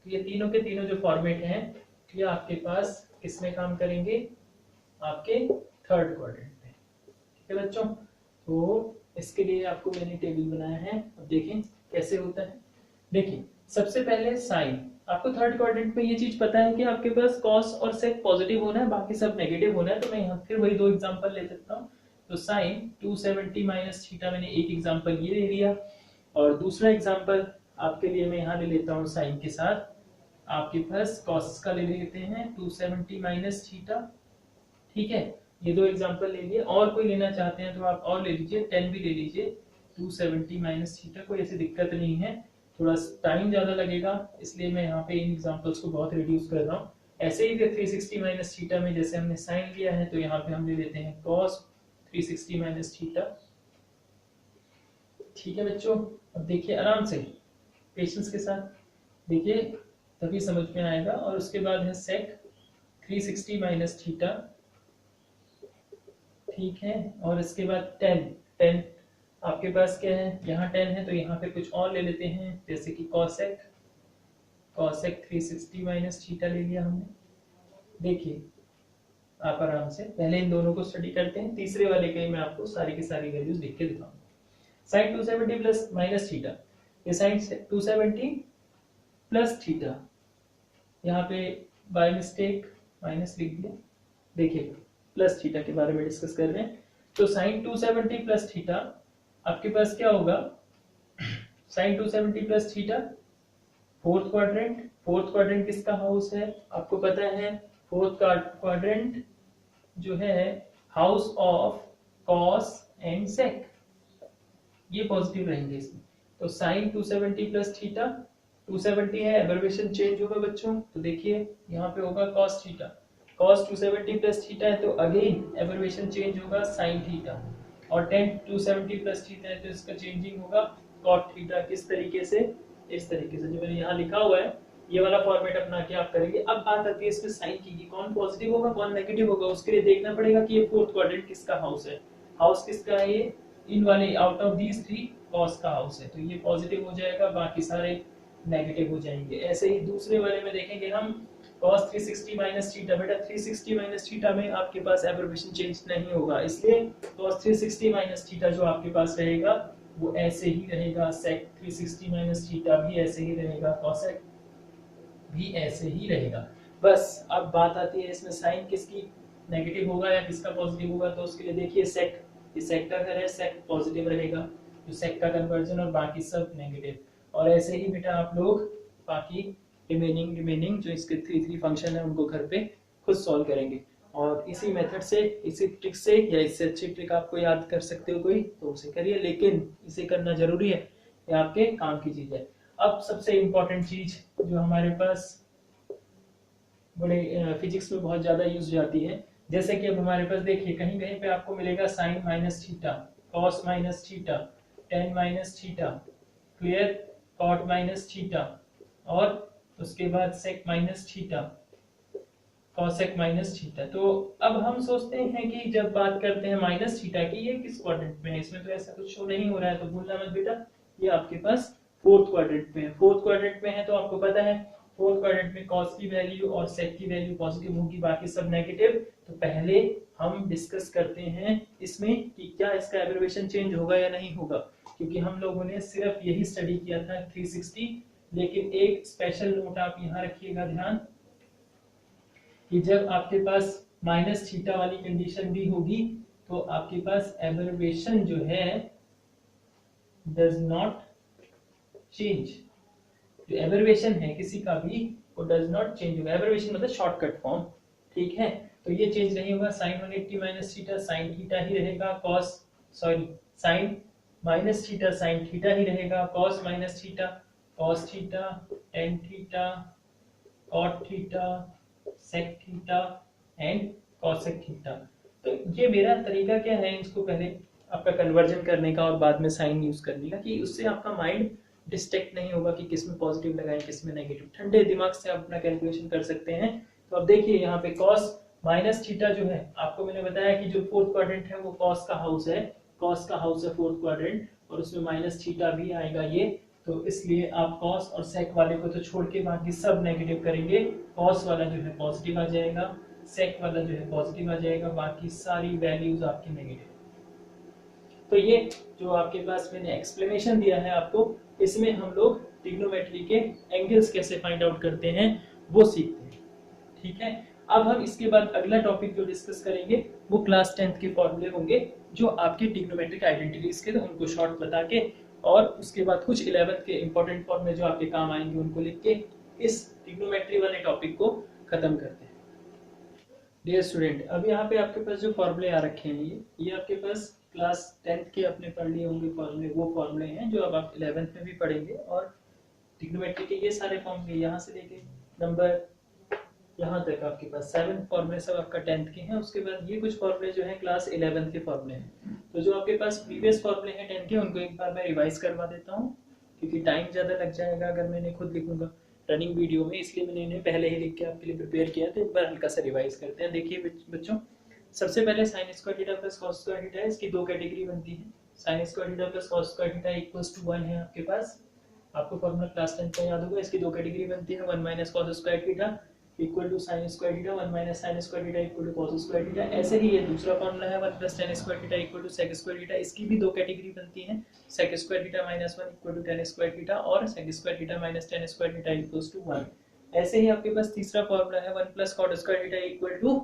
A: तो ये तीनों के तीनों जो फॉर्मेट हैं ये आपके पास किसमें काम करेंगे? आपके थर्ड क्वाड्रेंट में, ठीक है बच्चों। तो इसके लिए आपको मैंने टेबल बनाया है, अब देखें कैसे होता है। देखिए सबसे पहले साइन, आपको थर्ड क्वाड्रेंट में ये चीज पता है कि आपके पास cos और sec पॉजिटिव होना है, बाकी सब नेगेटिव होना है, तो मैं यहाँ फिर वही दो एग्जांपल ले सकता हूँ। तो साइन 270 माइनस थीटा, मैंने एक एग्जांपल ये ले लिया, और दूसरा एग्जांपल आपके लिए मैं यहाँ ले लेता हूँ साइन के साथ, आपके पास cos का ले लेते हैं 270 माइनस थीटा, ठीक है। ये दो एग्जांपल ले लिए, और कोई लेना चाहते हैं तो आप और ले लीजिए, 10 भी ले लीजिए 270 माइनस थीटा, कोई ऐसी दिक्कत नहीं है। थोड़ा टाइम ज्यादा लगेगा इसलिए मैं यहाँ पे इन एग्जांपल्स को बहुत रिड्यूस कर रहा हूँ। ऐसे ही फिर 360 माइनस थीटा में जैसे हमने साइन लिया है, तो यहाँ पे हम ले लेते हैं cos 360 माइनस थीटा। ठीक है बच्चों, अब देखिए आराम से पेशेंस के साथ देखिए, तभी समझ में आएगा। और उसके बाद है सेक 360 माइनस थीटा, ठीक है। और इसके बाद 10 आपके पास क्या है, यहाँ 10 है तो यहाँ पे कुछ और ले लेते हैं, जैसे कि कॉसेक 360 माइनस थीटा ले लिया हमने। देखिए आप आराम से पहले इन दोनों को स्टडी करते हैं, तीसरे वाले के मैं आपको सारी की सारी वैल्यूज लिख के दिखाऊंगा। साइन 270 प्लस माइनस थीटा, ये साइन 270 प्लस थीटा, यहाँ पे बाय मिस्टेक माइनस लिख दिया। देखिए प्लस थीटा के बारे में डिस्कस कर रहे हैं, तो साइन 270 प्लस थीटा आपके पास क्या होगा, sine 270 plus theta fourth quadrant किसका हाउस है आपको पता है, फोर्थ क्वाड्रेंट जो है house of cos and sec, ये पॉजिटिव रहेंगे इसमें। तो साइन 270 प्लस थीटा, 270 है, एब्रिविएशन चेंज होगा बच्चों, तो देखिए यहाँ पे होगा cos theta, cos 270 plus theta है तो अगेन एब्रिविएशन चेंज होगा sin थीटा, और tan 270 प्लस थीटा है तो इसका चेंजिंग होगा cot थीटा। किस तरीके से, इस तरीके से जो मैंने यहाँ लिखा हुआ है ये वाला फॉर्मेट अपना के आप करेंगे। अब बात आती है इसमें साइन की, कौन पॉजिटिव होगा कौन नेगेटिव होगा, उसके लिए देखना पड़ेगा कि ये फोर्थ क्वाड्रेंट किसका हाउस है, हाउस किसका है ये, इन वाले आउट ऑफ दीज 3 cos का हाउस है, तो ये पॉजिटिव हो जाएगा, बाकी सारे नेगेटिव हो जाएंगे। ऐसे ही दूसरे वाले में देखेंगे हम cos 360 माइनस थीटा, बेटा 360 माइनस थीटा में आपके पास एब्रिविएशन चेंज नहीं होगा, इसलिए cos 360 माइनस थीटा जो आपके पास रहेगा वो ऐसे ही रहेगा, sec 360 माइनस थीटा भी ऐसे ही रहेगा, cosec भी ऐसे ही रहेगा। बस अब बात आती है इसमें साइन किसकी नेगेटिव होगा या किसका पॉजिटिव होगा, तो उसके लिए देखिए sec, ये sec का घर है, sec पॉजिटिव रहेगा, तो sec का कन्वर्जन और बाकी सब नेगेटिव। और ऐसे ही बेटा आप लोग बाकी रिमेनिंग जो इसके 3 फंक्शन है उनको घर पे खुद सॉल्व करेंगे, और इसी मेथड से, इसी ट्रिक से, या इससे अच्छी ट्रिक आपको याद कर सकते हो कोई तो उसे करिए, लेकिन इसे करना जरूरी है, ये आपके काम की चीज है। अब सबसे इम्पोर्टेंट चीज जो हमारे पास बड़े फिजिक्स में बहुत ज्यादा यूज जाती है, जैसे कि अब हमारे पास देखिए कहीं कहीं पे आपको मिलेगा sine minus theta, cos minus theta, tan minus theta, clear, cot minus theta, और उसके बाद sec minus theta, cosec minus theta. तो अब हम सोचते हैं कि जब बात करते हैं माइनस थीटा की, ये किस क्वाड्रेंट में है, इसमें तो ऐसा कुछ शो नहीं हो रहा है, तो भूलना मत बेटा, ये आपके पास फोर्थ क्वाड्रेंट में है। फोर्थ क्वाड्रेंट में है तो आपको पता है फोर्थ क्वाड्रेंट में कॉस की वैल्यू और सेक की वैल्यू पॉजिटिव होगी, बाकी सब नेगेटिव। तो पहले हम डिस्कस करते हैं इसमें कि क्या इसका एब्रिविएशन चेंज होगा या नहीं होगा, क्योंकि हम लोगों ने सिर्फ यही स्टडी किया था 360। लेकिन एक स्पेशल नोट आप यहाँ रखिएगा ध्यान, कि जब आपके पास माइनस थीटा वाली कंडीशन भी होगी तो आपके पास एब्रिविएशन जो है डज नॉट चेंज, जो एब्रिविएशन है किसी का भी वो डज नॉट चेंज होगा, एब्रिविएशन मतलब शॉर्टकट फॉर्म, ठीक है, तो ये चेंज नहीं होगा। Sine 180 minus theta sine theta ही रहेगा, cos sine minus theta sine theta ही रहेगा, cos minus theta cos theta, tan theta, cot theta, sec theta and cosec theta. तो ये मेरा तरीका क्या है, इसको पहले आपका कन्वर्जन करने का और बाद में साइन यूज करने का, कि उससे आपका माइंड डिस्ट्रैक्ट नहीं होगा कि किस में पॉजिटिव लगाएं किस में नेगेटिव, ठंडे दिमाग से आप अपना कैलकुलेशन कर सकते हैं। तो अब देखिए यहाँ पे कॉस माइनस थीटा जो है, आपको मैंने बताया कि जो फोर्थ क्वाड्रेंट है वो कॉस का हाउस है, कॉस का हाउस है फोर्थ क्वाड्रेंट, और उसमें माइनस थीटा भी आएगा ये, तो इसलिए आप कॉस और सेक वाले को तो छोड़ के बाकी सब नेगेटिव करेंगे, कॉस वाला जो है पॉजिटिव आ जाएगा, सेक वाला जो है पॉजिटिव आ जाएगा, बाकी सारी वैल्यूज आपकी नेगेटिव। तो ये जो आपके पास मैंने एक्सप्लेनेशन दिया है आपको, इसमें हम लोग ट्रिग्नोमेट्री के एंगल्स कैसे फाइंड आउट करते हैं वो सीखते हैं, ठीक है। अब हम इसके बाद अगला टॉपिक जो डिस्कस करेंगे वो क्लास 10th के फॉर्मूले होंगे, जो आपके ट्रिग्नोमेट्रिक आइडेंटिटीज के, तो उनको शॉर्ट बता के, और उसके बाद कुछ 11th के इंपॉर्टेंट फॉर्मूले जो आपके काम आएंगे उनको लिख के इस ट्रिग्नोमेट्री वाले टॉपिक को खत्म करते हैं। डियर स्टूडेंट, अब यहाँ पे आपके पास जो फॉर्मूले आ रखे हैं ये आपके पास क्लास 10th के अपने पढ़ लिए होंगे फॉर्मूले, वो फॉर्मूले हैं जो अब आप 11th में भी पढ़ेंगे, और ट्रिग्नोमेट्री के ये सारे फॉर्मूले यहाँ से लेके नंबर यहाँ तक आपके पास 7 फॉर्मूले सब आपका 10th के हैं। उसके बाद ये कुछ फॉर्मूले जो हैं क्लास 11th के फॉर्मूले हैं। तो जो आपके पास प्रीवियस फॉर्मूले हैं 10 के, उनको एक बार मैं रिवाइज करवा देता हूँ, क्योंकि टाइम ज़्यादा लग जाएगा अगर मैंने खुद लिखूंगा रनिंग वीडियो में, इसलिए मैंने इन्हें पहले ही लिख के आपके लिए प्रिपेयर किया। तो एक बार हल्का सा रिवाइज करते हैं। देखिए बच्चों, सबसे पहले sine square theta plus cos square theta है, इसकी दो कैटेगरी बनती है। Sine square theta plus cos square theta equals to 1 है आपके पास, आपको फॉर्मूला क्लास 10 का याद होगा। इसकी दो कैटेगरी बनती है, 1 minus cos square theta equal to sine square theta, 1 minus sine square theta equal to cos square theta. ऐसे ही ये दूसरा फॉर्मूला है 1 plus tan square theta equal to sec square theta, इसकी भी दो कैटेगरी बनती है, sec square theta minus 1 equal to tan square theta और sec square theta minus tan square theta equals to 1। ऐसे ही आपके पास तीसरा फॉर्मूला है 1 plus cot square theta equal to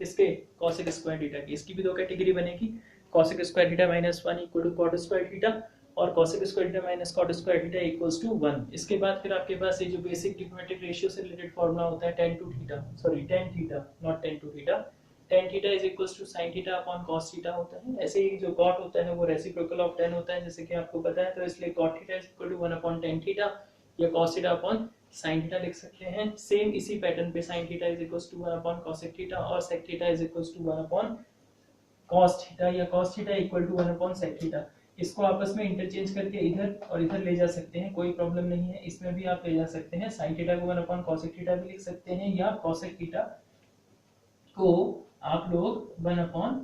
A: किसके, कॉसेक स्क्वायर थीटा की। इसकी भी दो कैटेगरी बनेगी, cosec square theta minus 1 equal to cot square theta और cosec square theta minus cot square theta equals to 1। इसके बाद फिर आपके पास ये जो बेसिक ट्रिग्नोमेट्रिक रेशियो से रिलेटेड फार्मूला होता है tan theta not tan two theta, tan theta is equals to sin theta upon cos theta होता है। ऐसे ही जो cot होता है वो रेसिप्रोकल ऑफ tan होता है, जैसे कि आपको पता है, तो इसलिए cot theta is equal to 1 upon tan theta या cos theta upon sin theta लिख सकते हैं। सेम इसी पैटर्न पे sin theta is equals to 1 upon cosec theta और sec theta is equals to 1 upon cos theta या cos theta equal to 1 upon sec theta. इसको आपस में इंटरचेंज करके इधर और इधर ले जा सकते हैं, कोई प्रॉब्लम नहीं है। इसमें भी आप ले जा सकते हैं, sin थीटा को 1 अपॉन cosec थीटा भी लिख सकते हैं या cosec थीटा को आप लोग 1 अपॉन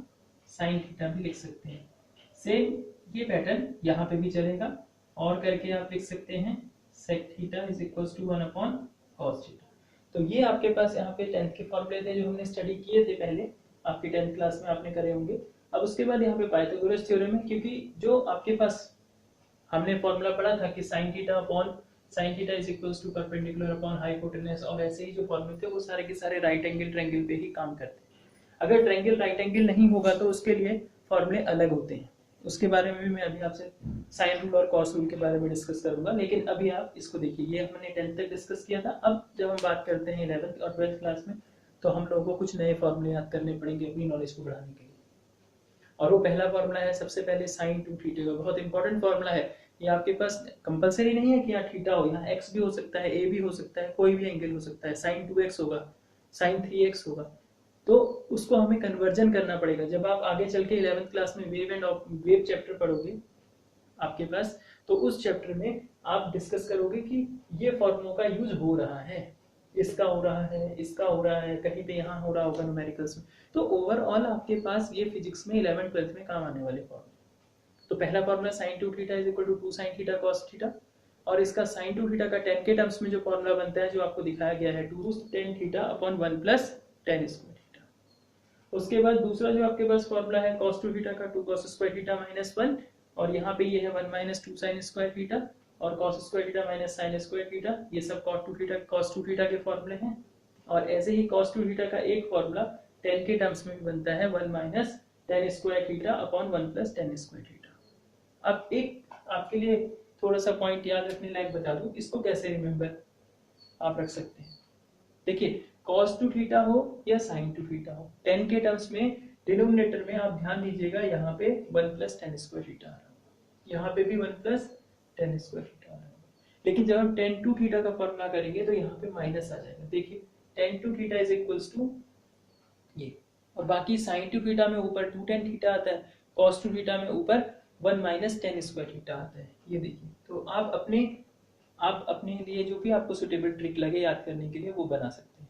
A: sin थीटा भी लिख सकते हैं। सेम ये पैटर्न यहाँ पे भी चलेगा और करके आप लिख सकते हैं sec theta is equals to 1 upon cos theta. तो ये आपके पास यहाँ पे 10th के फॉर्मूले थे जो हमने स्टडी किए थे पहले, आपकी 10th क्लास में आपने करे होंगे। अब उसके बाद यहाँ पे पाइथागोरस थ्योरम है, क्योंकि जो आपके पास हमने फॉर्मूला पढ़ा था कि sin theta upon sin theta is equals to perpendicular upon hypotenuse, और ऐसे ही जो फॉर्मूले थे वो सारे के सारे राइट एंगल ट्रायंगल पे ही काम करते हैं। अगर ट्रायंगल राइट एंगल नहीं होगा तो उसके लिए फॉर्मूले अलग होते हैं, उसके बारे में भी मैं अभी आपसे साइन रूल और कॉस रूल के बारे में डिस्कस करूंगा। लेकिन अभी आप इसको देखिए, ये हमने 10th तक डिस्कस किया था। अब जब हम बात करते हैं 11th और 12th क्लास में, तो हम लोगों को कुछ नए फॉर्मूले याद करने पड़ेंगे अपनी नॉलेज को बढ़ाने के लिए। और वो पहला फॉर्मूला है सबसे पहले साइन टू थीटा का, बहुत इंपॉर्टेंट फॉर्मूला है। ये आपके पास कंपलसरी नहीं है कि यहाँ थीटा हो, यहाँ एक्स भी हो सकता है, ए भी हो सकता है, कोई भी एंगल हो सकता है। साइन 2x होगा, साइन 3x होगा, तो उसको हमें कन्वर्जन करना पड़ेगा। जब आप आगे चल के 11th क्लास में वेव चैप्टर पढ़ोगे आपके पास, तो उस चैप्टर में आप डिस्कस करोगे कि ये फॉर्मूलों का यूज हो रहा है, इसका हो रहा है, इसका हो रहा है, कहीं पे यहाँ हो रहा होगा न्यूमेरिकल्स में। तो ओवरऑल आपके पास ये फिजिक्स में 11th 12th में काम आने वाले फॉर्मूले। तो पहला formula sin 2 theta is equal to 2 sin theta cos theta, और इसका sin 2 थीटा का tan के टर्म्स में जो फॉर्मूला बनता है जो आपको दिखाया गया है 2 tan theta upon 1 plus tan square theta. उसके बाद दूसरा जो आपके पास फॉर्मूला है cos 2 थीटा का 2 cos स्क्वायर थीटा माइनस 1, और यहाँ पे ये है 1 माइनस 2 sin स्क्वायर थीटा और cos square theta minus sin square theta. ये सब cos 2 थीटा के फॉर्मूले हैं। और ऐसे ही cos 2 थीटा का एक फॉर्मूला tan के टर्म्स में भी बनता है 1 minus tan square theta upon 1 plus tan square theta. अब एक आपके लिए थोड़ा सा पॉइंट याद रखने लायक बता दूं, इसको कैसे रिमेंबर आप रख सकते हैं। देखिए cos 2 थीटा हो या sin 2 थीटा हो, tan के टर्म्स में डिनोमिनेटर में आप ध्यान दीजिएगा यहाँ पे 1 प्लस tan स्क्वायर थीटा आ रहा होगा, यहाँ पे भी 1 प्लस tan स्क्वायर थीटा आ रहा होगा। लेकिन जब हम tan 2 थीटा का फॉर्मूला करेंगे तो यहाँ पे माइनस आ जाएगा। देखिए tan 2 theta is equals to ये, और बाकी sin 2 थीटा में ऊपर 2 tan थीटा आता है, cos 2 थीटा में ऊपर 1 माइनस tan स्क्वायर थीटा आता है। ये देखिए, तो आप अपने लिए जो भी आपको सुटेबल ट्रिक लगे याद करने के लिए वो बना सकते हैं।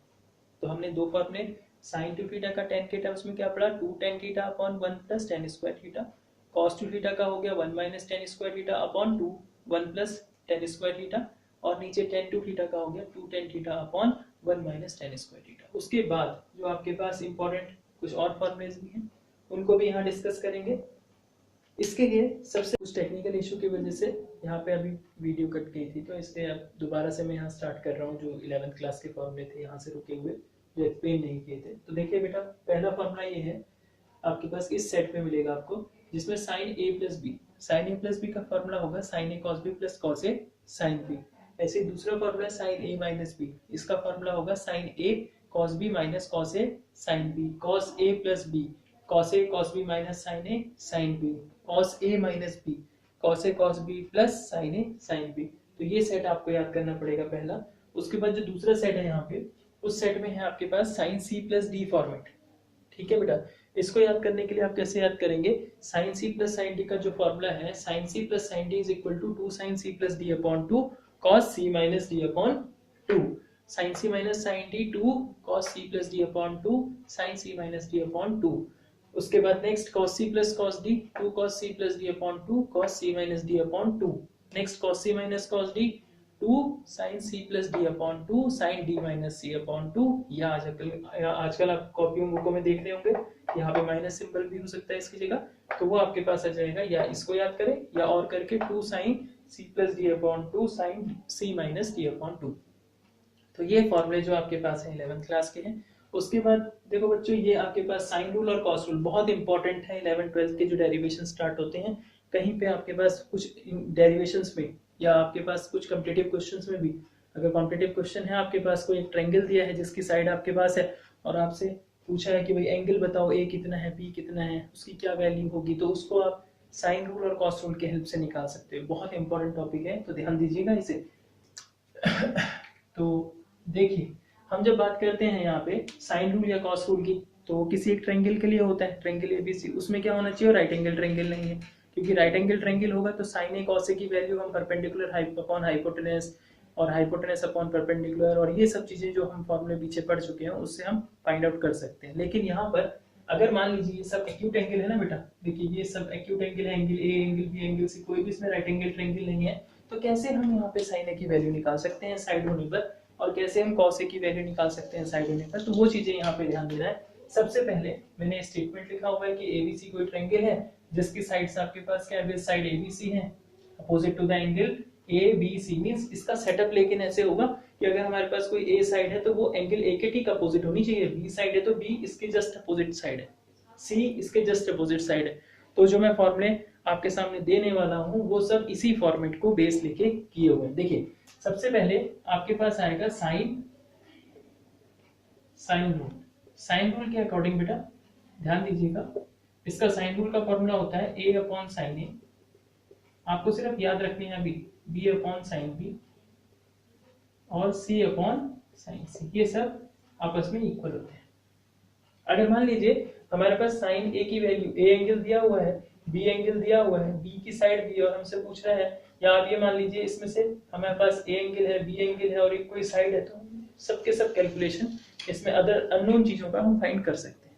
A: तो हमने दो फॉर्मूले sin 2 थीटा का tan के टर्म्स में क्या पढ़ा, 2 tan theta upon 1 plus tan square theta, cos 2 theta का हो गया 1 minus tan square theta upon 2 1 plus tan square theta, और नीचे tan 2 थीटा का हो गया 2 tan theta upon 1 minus tan square theta. उसके बाद जो आपके पास इंपॉर्टेंट कुछ और फॉर्मूलेज भी हैं उनको भी यहाँ डिस्कस करेंगे। इसके लिए सबसे कुछ टेक्निकल इशू की वजह से यहाँ पे अभी वीडियो कट गई थी, तो इसलिए अब दोबारा से मैं यहाँ स्टार्ट कर रहा हूँ। जो 11th क्लास के फॉर्मूले थे यहाँ से रुके हुए जो एक्सप्लेन नहीं किए थे। तो देखिए बेटा, पहला फॉर्मूला ये है आपके पास इस सेट में मिलेगा आपको, जिसमें sin a plus B, sin a plus B का फॉर्मूला होगा sin a cos b plus cos a sin b। ऐसे दूसरा फॉर्मूला sin a माइनस b, इसका फॉर्मूला होगा sin a cos b minus cos a sin b, cos a plus b cos a cos b minus sin a sin b, cos a minus b cos a cos b plus sin a sin b। तो ये set आपको याद करना पड़ेगा पहला। उसके बाद जो दूसरा सेट है यहाँ पे, उस सेट में है आपके पास sine C plus D format. ठीक है बेटा, इसको याद करने के लिए आप कैसे याद करेंगे, sine C plus sine D का जो फॉर्मूला है, sine C plus sine D is equal to 2 sine C plus D upon 2 cos C minus D upon 2। Sine C minus sine D 2 cos C plus D upon 2 sine C minus D upon 2। उसके बाद next cos C plus cos D 2 cos C plus D upon 2 cos C minus D upon 2। Next cos C minus cos D 2 sine C plus D upon 2 sine D minus C upon 2। या आजकल आप कॉपियों बुकों में देख रहे होंगे यहाँ पे माइनस सिंबल भी हो सकता है इसकी जगह, तो वो आपके पास आ जाएगा। या इसको याद करें या और करके 2 sine C plus D upon 2 sine C minus D upon 2। तो ये फॉर्मूले जो आपके पास है 11th क्लास के हैं। उसके बाद देखो बच्चों, ये आपके पास साइन रूल और कॉस रूल बहुत इंपॉर्टेंट है। 11th 12th के जो डेरिवेशन स्टार्ट होते हैं, कहीं पे आपके पास कुछ डेरिवेशंस में या आपके पास कुछ कॉम्पिटिटिव क्वेश्चंस में भी, अगर कॉम्पिटिटिव क्वेश्चन है आपके पास, कोई एक ट्रायंगल दिया है जिसकी साइड आपके पास है और आपसे पूछा है कि भाई एंगल बताओ, ए कितना है, बी कितना है, उसकी क्या वैल्यू होगी, तो उसको आप साइन रूल और कॉस रूल के हेल्प से निकाल सकते हो। बहुत इंपॉर्टेंट टॉपिक है, तो ध्यान दीजिएगा इसे। तो देखिए, हम जब बात करते हैं यहाँ पे साइन रूल या कॉस रूल की, तो किसी एक ट्रायंगल के लिए होता है, ट्रायंगल एबीसी, उसमें क्या होना चाहिए, राइट एंगल ट्रायंगल नहीं है, क्योंकि राइट एंगल ट्रायंगल होगा तो साइन ए कॉस ए की वैल्यू हम परपेंडिकुलर अपॉन हाइपोटेनस और हाइपोटेनस अपॉन परपेंडिकुलर और ये सब चीजें जो हम फॉर्मूले पीछे पढ़ चुके हैं उससे हम फाइंड आउट कर सकते हैं। लेकिन यहाँ पर अगर मान लीजिए ये सब एक्यूट एंगल है ना बेटा, देखिए ये सब एक्यूट एंगल है, angle A, angle B, angle C, कोई भी इसमें राइट एंगल ट्रायंगल नहीं है, तो कैसे हम यहाँ पे साइन ए की वैल्यू निकाल सकते हैं साइड होने पर, और कैसे हम कॉस ए की वैल्यू निकाल सकते हैं साइड होने पर, तो वो चीजें यहाँ पे ध्यान देना है। सबसे पहले मैंने स्टेटमेंट लिखा हुआ है कि एबीसी कोई ट्रायंगल है जिसकी साइड्स आपके पास क्या है, साइड एबीसी है opposite to the angle A B C. Means इसका सेटअप लेकिन ऐसे होगा कि अगर हमारे पास कोई ए साइड है तो वो एंगल ए के ठीक अपोजिट होनी चाहिए, बी साइड है तो बी इसके जस्ट अपोजिट साइड है, सी इसके जस्ट अपोजिट साइड है। तो जो मैं फॉर्मूले आपके सामने देने वाला हूं वो सब इसी फॉर्मेट को बेस लेके किए हुए हैं। देखिए, सबसे पहले आपके पास आएगा साइन रूल। साइन रूल के अकॉर्डिंग बेटा ध्यान दीजिएगा, इसका साइन रूल का फॉर्मूला होता है ए अपॉन साइन ए, आपको सिर्फ याद रखनी है बी अपॉन साइन बी और सी अपॉन साइन सी, ये सब आपस में इक्वल होते हैं। अगर मान लीजिए हमारे पास साइन ए की वैल्यू, ए एंगल दिया हुआ है, बी एंगल दिया हुआ है, बी की साइड बी और हमसे पूछ रहा है, या आप ये मान लीजिए इसमें से हमारे पास ए एंगल है, बी एंगल है और एक कोई साइड है, तो सबके सब कैलकुलेशन इसमें अदर अननोन चीजों का हम फाइंड कर सकते हैं।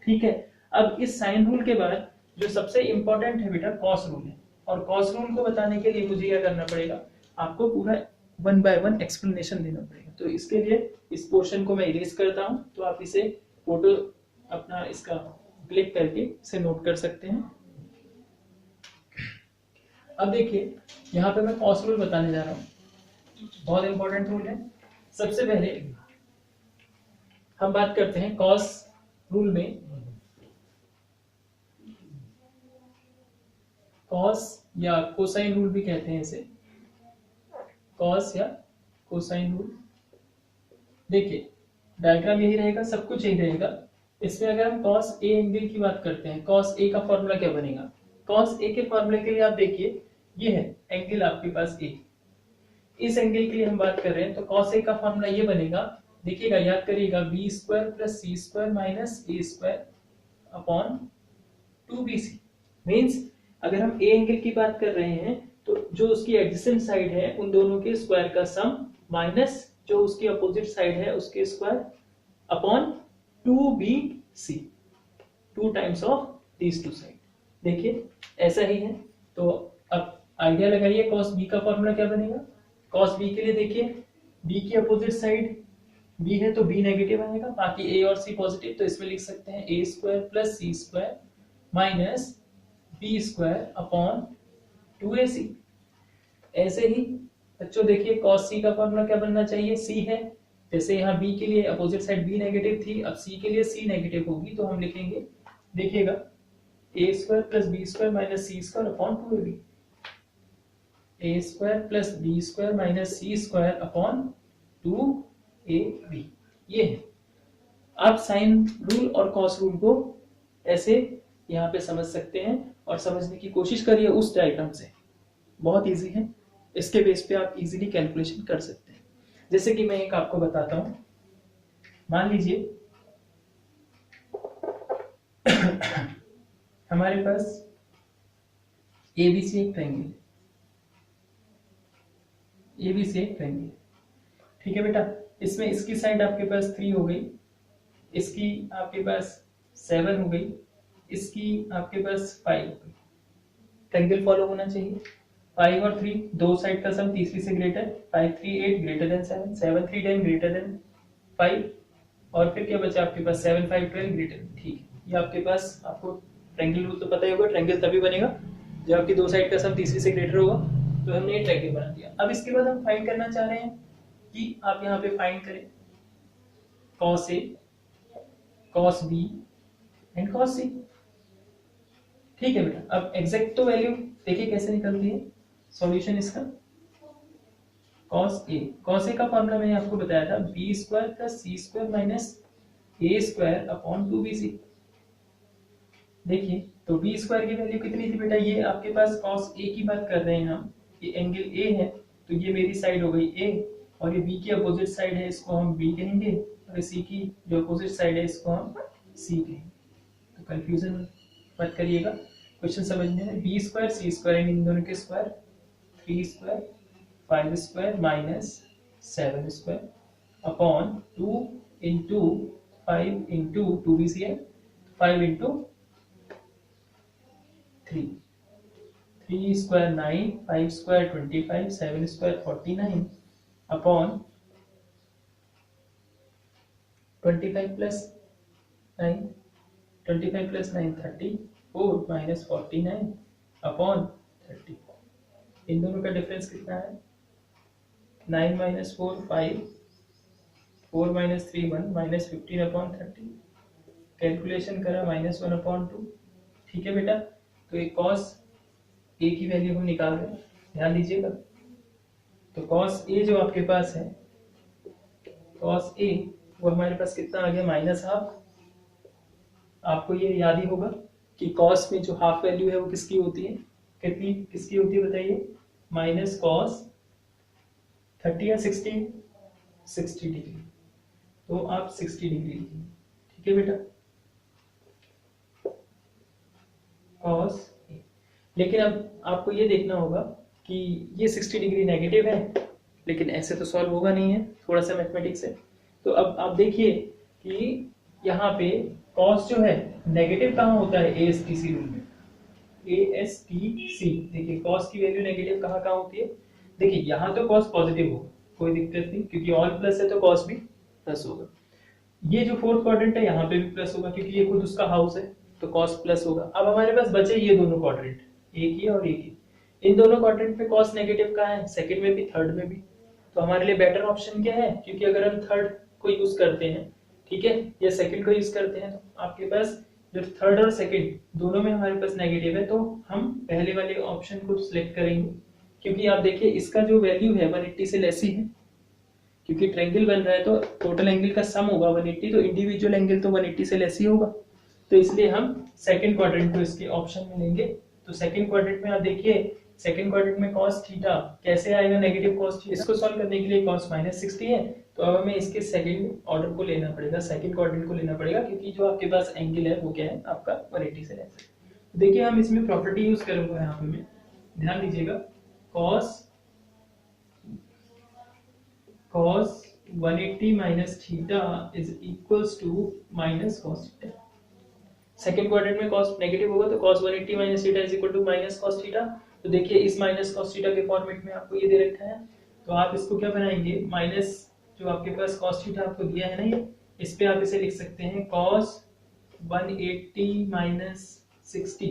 A: ठीक है, अब इस साइन रूल के बाद जो सबसे इंपॉर्टेंट है बेटा कॉस रूल है, और कॉस रूल को बताने के लिए मुझे क्या करना पड़ेगा, आपको पूरा 1 by 1 एक्सप्लेनेशन देना पड़ेगा। तो इसके लिए इस पोर्शन को मैं इरेज करता हूं, तो आप इसे फोटो अपना इसका क्लिक करके इसे नोट कर सकते हैं। अब देखिए, यहाँ पे मैं कॉस रूल बताने जा रहा हूँ, बहुत इंपॉर्टेंट रूल है। सबसे पहले हम बात करते हैं कॉस रूल में, कॉस या कोसाइन रूल भी कहते हैं इसे, कॉस या कोसाइन रूल। देखिए, डायग्राम यही रहेगा, सब कुछ यही रहेगा। इसमें अगर हम कॉस ए एंगल की बात करते हैं, कॉस ए का फॉर्मूला क्या बनेगा, कॉस ए के फॉर्मूले के लिए आप देखिए, ये है एंगल आपके पास ए, इस एंगल के लिए हम बात कर रहे हैं, तो कॉस ए का फॉर्मूला ये बनेगा, देखिएगा याद करिएगा, B square plus C square minus ए स्क्वायर अपॉन 2bc। मीन्स अगर हम ए एंगल की बात कर रहे हैं तो जो उसकी एडजेसेंट साइड है उन दोनों के स्क्वायर का सम माइनस जो उसकी अपोजिट साइड है उसके square upon 2bc, 2 times of these two side. देखिए ऐसा ही है। तो अब आइडिया लगाइए, कॉस बी का फॉर्मूला क्या बनेगा, कॉस बी के लिए देखिए, बी की अपोजिट साइड बी है तो बी नेगेटिव आएगा, बाकी ए और सी पॉजिटिव, तो इसमें लिख सकते हैं A square plus C square minus B square upon 2ac। ऐसे ही बच्चों देखिए, कॉस सी का फॉर्मूला क्या बनना चाहिए, सी है, जैसे यहाँ बी के लिए अपोजिट साइड बी नेगेटिव थी, अब सी के लिए सी नेगेटिव होगी, तो हम लिखेंगे, देखिएगा, A square plus B square minus C square upon 2ab, A square plus B square minus C square upon 2ab। ये है। आप साइन रूल और कॉस रूल को ऐसे यहाँ पे समझ सकते हैं और समझने की कोशिश करिए उस डायग्राम से, बहुत इजी है, इसके बेस पे आप इजीली कैलकुलेशन कर सकते हैं। जैसे कि मैं एक आपको बताता हूँ, मान लीजिए हमारे पास एबीसी एक ट्रायंगल, एबीसी एक ट्रायंगल, ठीक है बेटा। इसमें इसकी साइड आपके पास 3 हो गई, इसकी आपके पास 7 हो गई, इसकी आपके पास 5 हो गई। ट्रायंगल फॉलो होना चाहिए। 5 और 3 दो साइड का सम तीसरी से greater, 5 3 8 greater than 7, 7 3 10 greater than 5, और फिर क्या बचा आपके पास 7 5 12 ग्रेटर। ठीक है, ये आपके पास, आपको ट्रायंगल रूल तो पता ही होगा, ट्रायंगल तभी बनेगा जब आपकी दो साइड का सम तीसरी से ग्रेटर होगा। तो हमने ये ट्रायंगल बना दिया। अब इसके बाद हम फाइंड करना चाह रहे हैं कि आप यहाँ पे फाइंड करें cos A, cos B and cos C। ठीक है बेटा, अब एग्जैक्ट तो वैल्यू देखिए कैसे निकलती है। सॉल्यूशन इसका cos A का फॉर्मूला मैंने आपको बताया था, b square plus C square minus ए स्क्वायर अपॉन 2bc। देखिए तो b स्क्वायर की वैल्यू कितनी थी बेटा, ये आपके पास cos A की बात कर रहे हैं हम, ये एंगल A है तो ये मेरी साइड हो गई A, और ये B की अपोजिट साइड है, इसको हम B कहेंगे, और C की जो अपोजिट साइड है इसको हम C कहेंगे। तो कंफ्यूजन मत करिएगा, क्वेश्चन समझने में। b स्क्वायर सी स्क्वायर इन दोनों के square, 3 square 5 square minus 7 square upon 2 into 5 into 2bc है, 5 into 3 square 9, 5 square 25, 7 square 49 upon 25 plus 9, 25 plus 9 34 minus 49 upon 30। इन दोनों का डिफरेंस कितना है, 9 minus 4 5, 4 minus 3 1 minus 15 upon 30। Calculation करा माइनस 1 अपॉन 2। ठीक है बेटा, तो एक cos A की वैल्यू हम निकाल रहे हैं, ध्यान दीजिएगा। तो cos A जो आपके पास है, cos A वो हमारे पास कितना आ गया, माइनस हाफ। आपको ये याद ही होगा कि cos में जो हाफ वैल्यू है वो किसकी होती है, कितनी किसकी होती है बताइए, माइनस cos 30 या 60 डिग्री। तो आप 60 डिग्री लीजिए, ठीक है बेटा, cos A। लेकिन अब आपको ये देखना होगा कि ये 60 डिग्री नेगेटिव है, लेकिन ऐसे तो सॉल्व होगा नहीं है, थोड़ा सा मैथमेटिक्स है। तो अब आप देखिए कि यहाँ पे cos जो है नेगेटिव कहाँ होता है, ASTC रूल में, ASTC। देखिए cos की वैल्यू नेगेटिव कहाँ कहाँ होती है, देखिए यहाँ तो cos पॉजिटिव होगा, कोई दिक्कत नहीं, क्योंकि ऑल प्लस है तो cos भी प्लस होगा। ये जो फोर्थ क्वाड्रेंट है यहाँ पे भी प्लस होगा, क्योंकि ये खुद उसका हाउस है, तो cos प्लस होगा। अब हमारे पास बचे ये दोनों क्वाड्रेंट, एक ही और एक ही। इन दोनों क्वाड्रेंट पे cos नेगेटिव कहाँ है, सेकंड में भी थर्ड में भी। तो हमारे लिए बेटर ऑप्शन क्या है, क्योंकि अगर हम थर्ड को यूज करते हैं, ठीक है, या सेकंड को यूज करते हैं, तो आपके पास जो थर्ड और सेकंड दोनों में हमारे पास नेगेटिव है, तो हम पहले वाले ऑप्शन को सिलेक्ट करेंगे। क्योंकि आप देखिए इसका जो वैल्यू है 180 से लेस ही है, क्योंकि ट्रायंगल बन रहा है तो टोटल एंगल का सम होगा 180, तो इंडिविजुअल एंगल तो 180 से लेस ही होगा। तो इसलिए हम सेकंड क्वाड्रेंट को इसके ऑप्शन में लेंगे। तो सेकंड क्वाड्रेंट में आप देखिए, सेकंड क्वाड्रेंट में cos थीटा कैसे आएगा, नेगेटिव cos थीटा। इसको सॉल्व करने के लिए cos माइनस 60 है, तो अब हमें इसके सेकंड ऑर्डर को लेना पड़ेगा, सेकंड क्वाड्रेंट को लेना पड़ेगा, क्योंकि जो आपके पास एंगल है वो क्या है आपका 180 से लेस है। देखिए हम इसमें प्रॉपर्टी यूज करूंगा यहाँ पे, मैं ध्यान दीजिएगा, cos 180 minus theta is equals to minus cos theta. Second quadrant में cos नेगेटिव होगा, तो cos 180 minus theta is equal to minus cos theta. तो देखिए इस माइनस cos थीटा के फॉर्मेट में आपको ये दे रखा है, तो आप इसको क्या बनाएंगे, माइनस जो आपके पास cos थीटा आपको दिया है ना, ये इस पे आप इसे लिख सकते हैं cos 180 minus 60,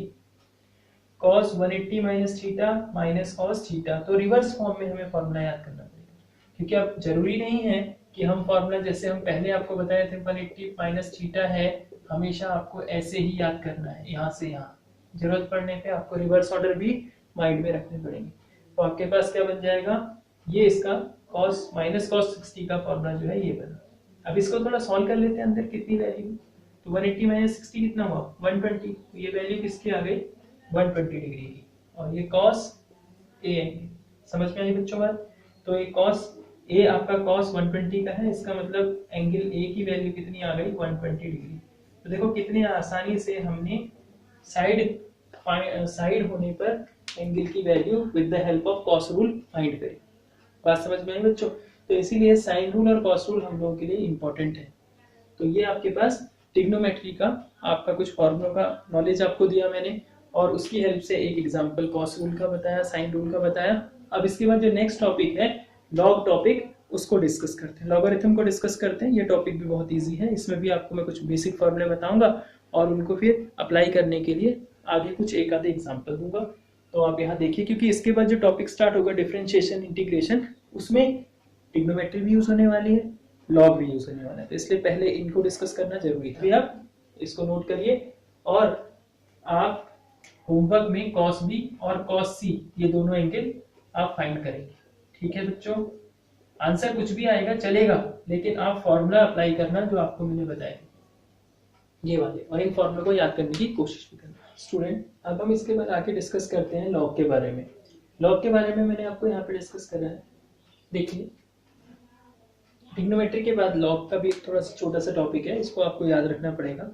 A: cos 180 minus theta minus cos theta. तो रिवर्स फॉर्म में हमें फॉर्मूला याद करना पड़ेगा, क्योंकि अब जरूरी नहीं है कि हम फॉर्मूला जैसे हम पहले आपको बताए थे 180 माइनस थीटा है, हमेशा आपको ऐसे ही याद करना है, यहाँ से यहाँ। जरूरत पड़ने पे आपको रिवर्स ऑर्डर भी माइंड में रखने पड़ेंगे। तो आपके पास क्या बन जाएगा, ये इसका cos माइनस cos 60 का फॉर्मूला जो है ये बना। अब इसको थोड़ा सॉल्व कर लेते हैं, अंदर कितनी वैल्यू, तो 180 माइनस 60 कितना हुआ 120, तो ये वैल्यू किसकी आ गई 120 डिग्री की, और ये cos A है। समझ में आई बच्चों बात। तो ये cos ए आपका cos 120 का है, इसका मतलब एंगल ए की वैल्यू कितनी आ गई 120 डिग्री। तो देखो कितनी आसानी से हमने साइड होने पर एंगल की value with the help of cos rule find करी। बात समझ में आई बच्चों? तो इसीलिए साइन रूल और cos रूल हम लोगों के लिए इंपॉर्टेंट है। तो ये आपके पास ट्रिग्नोमेट्री का आपका कुछ फॉर्मूला का नॉलेज आपको दिया मैंने, और उसकी हेल्प से एक एग्जांपल cos रूल का बताया, साइन रूल का बताया। अब इसके बाद जो नेक्स्ट टॉपिक है लॉग टॉपिक, उसको डिस्कस करते हैं, लॉगरिथम को डिस्कस करते हैं। ये टॉपिक भी बहुत इजी है, इसमें भी आपको मैं कुछ बेसिक फॉर्मूले बताऊंगा और उनको फिर अप्लाई करने के लिए आगे कुछ एक आधे एग्जांपल दूंगा। तो आप यहाँ देखिए, क्योंकि इसके बाद जो टॉपिक स्टार्ट होगा डिफरेंशिएशन इंटीग्रेशन, उसमें ट्रिग्नोमेट्री भी यूज होने वाली है, लॉग भी यूज होने वाला है। तो इसलिए पहले इनको डिस्कस करना जरूरी था। आप इसको नोट करिए और आप होमवर्क में cos b और cos c ये दोनों एंगल आप फाइंड करेंगे। ठीक है बच्चों, आंसर कुछ भी आएगा चलेगा, लेकिन आप फॉर्मूला अप्लाई करना जो आपको मैंने बताया ये वाले, और इन फॉर्मूला को याद करने की कोशिश भी करना। स्टूडेंट, अब हम इसके बाद आके डिस्कस करते हैं लॉग के बारे में। लॉग के बारे में मैंने आपको यहाँ पे डिस्कस करा है। देखिए, ट्रिग्नोमेट्री के बाद लॉग का भी थोड़ा सा छोटा सा टॉपिक है, इसको आपको याद रखना पड़ेगा।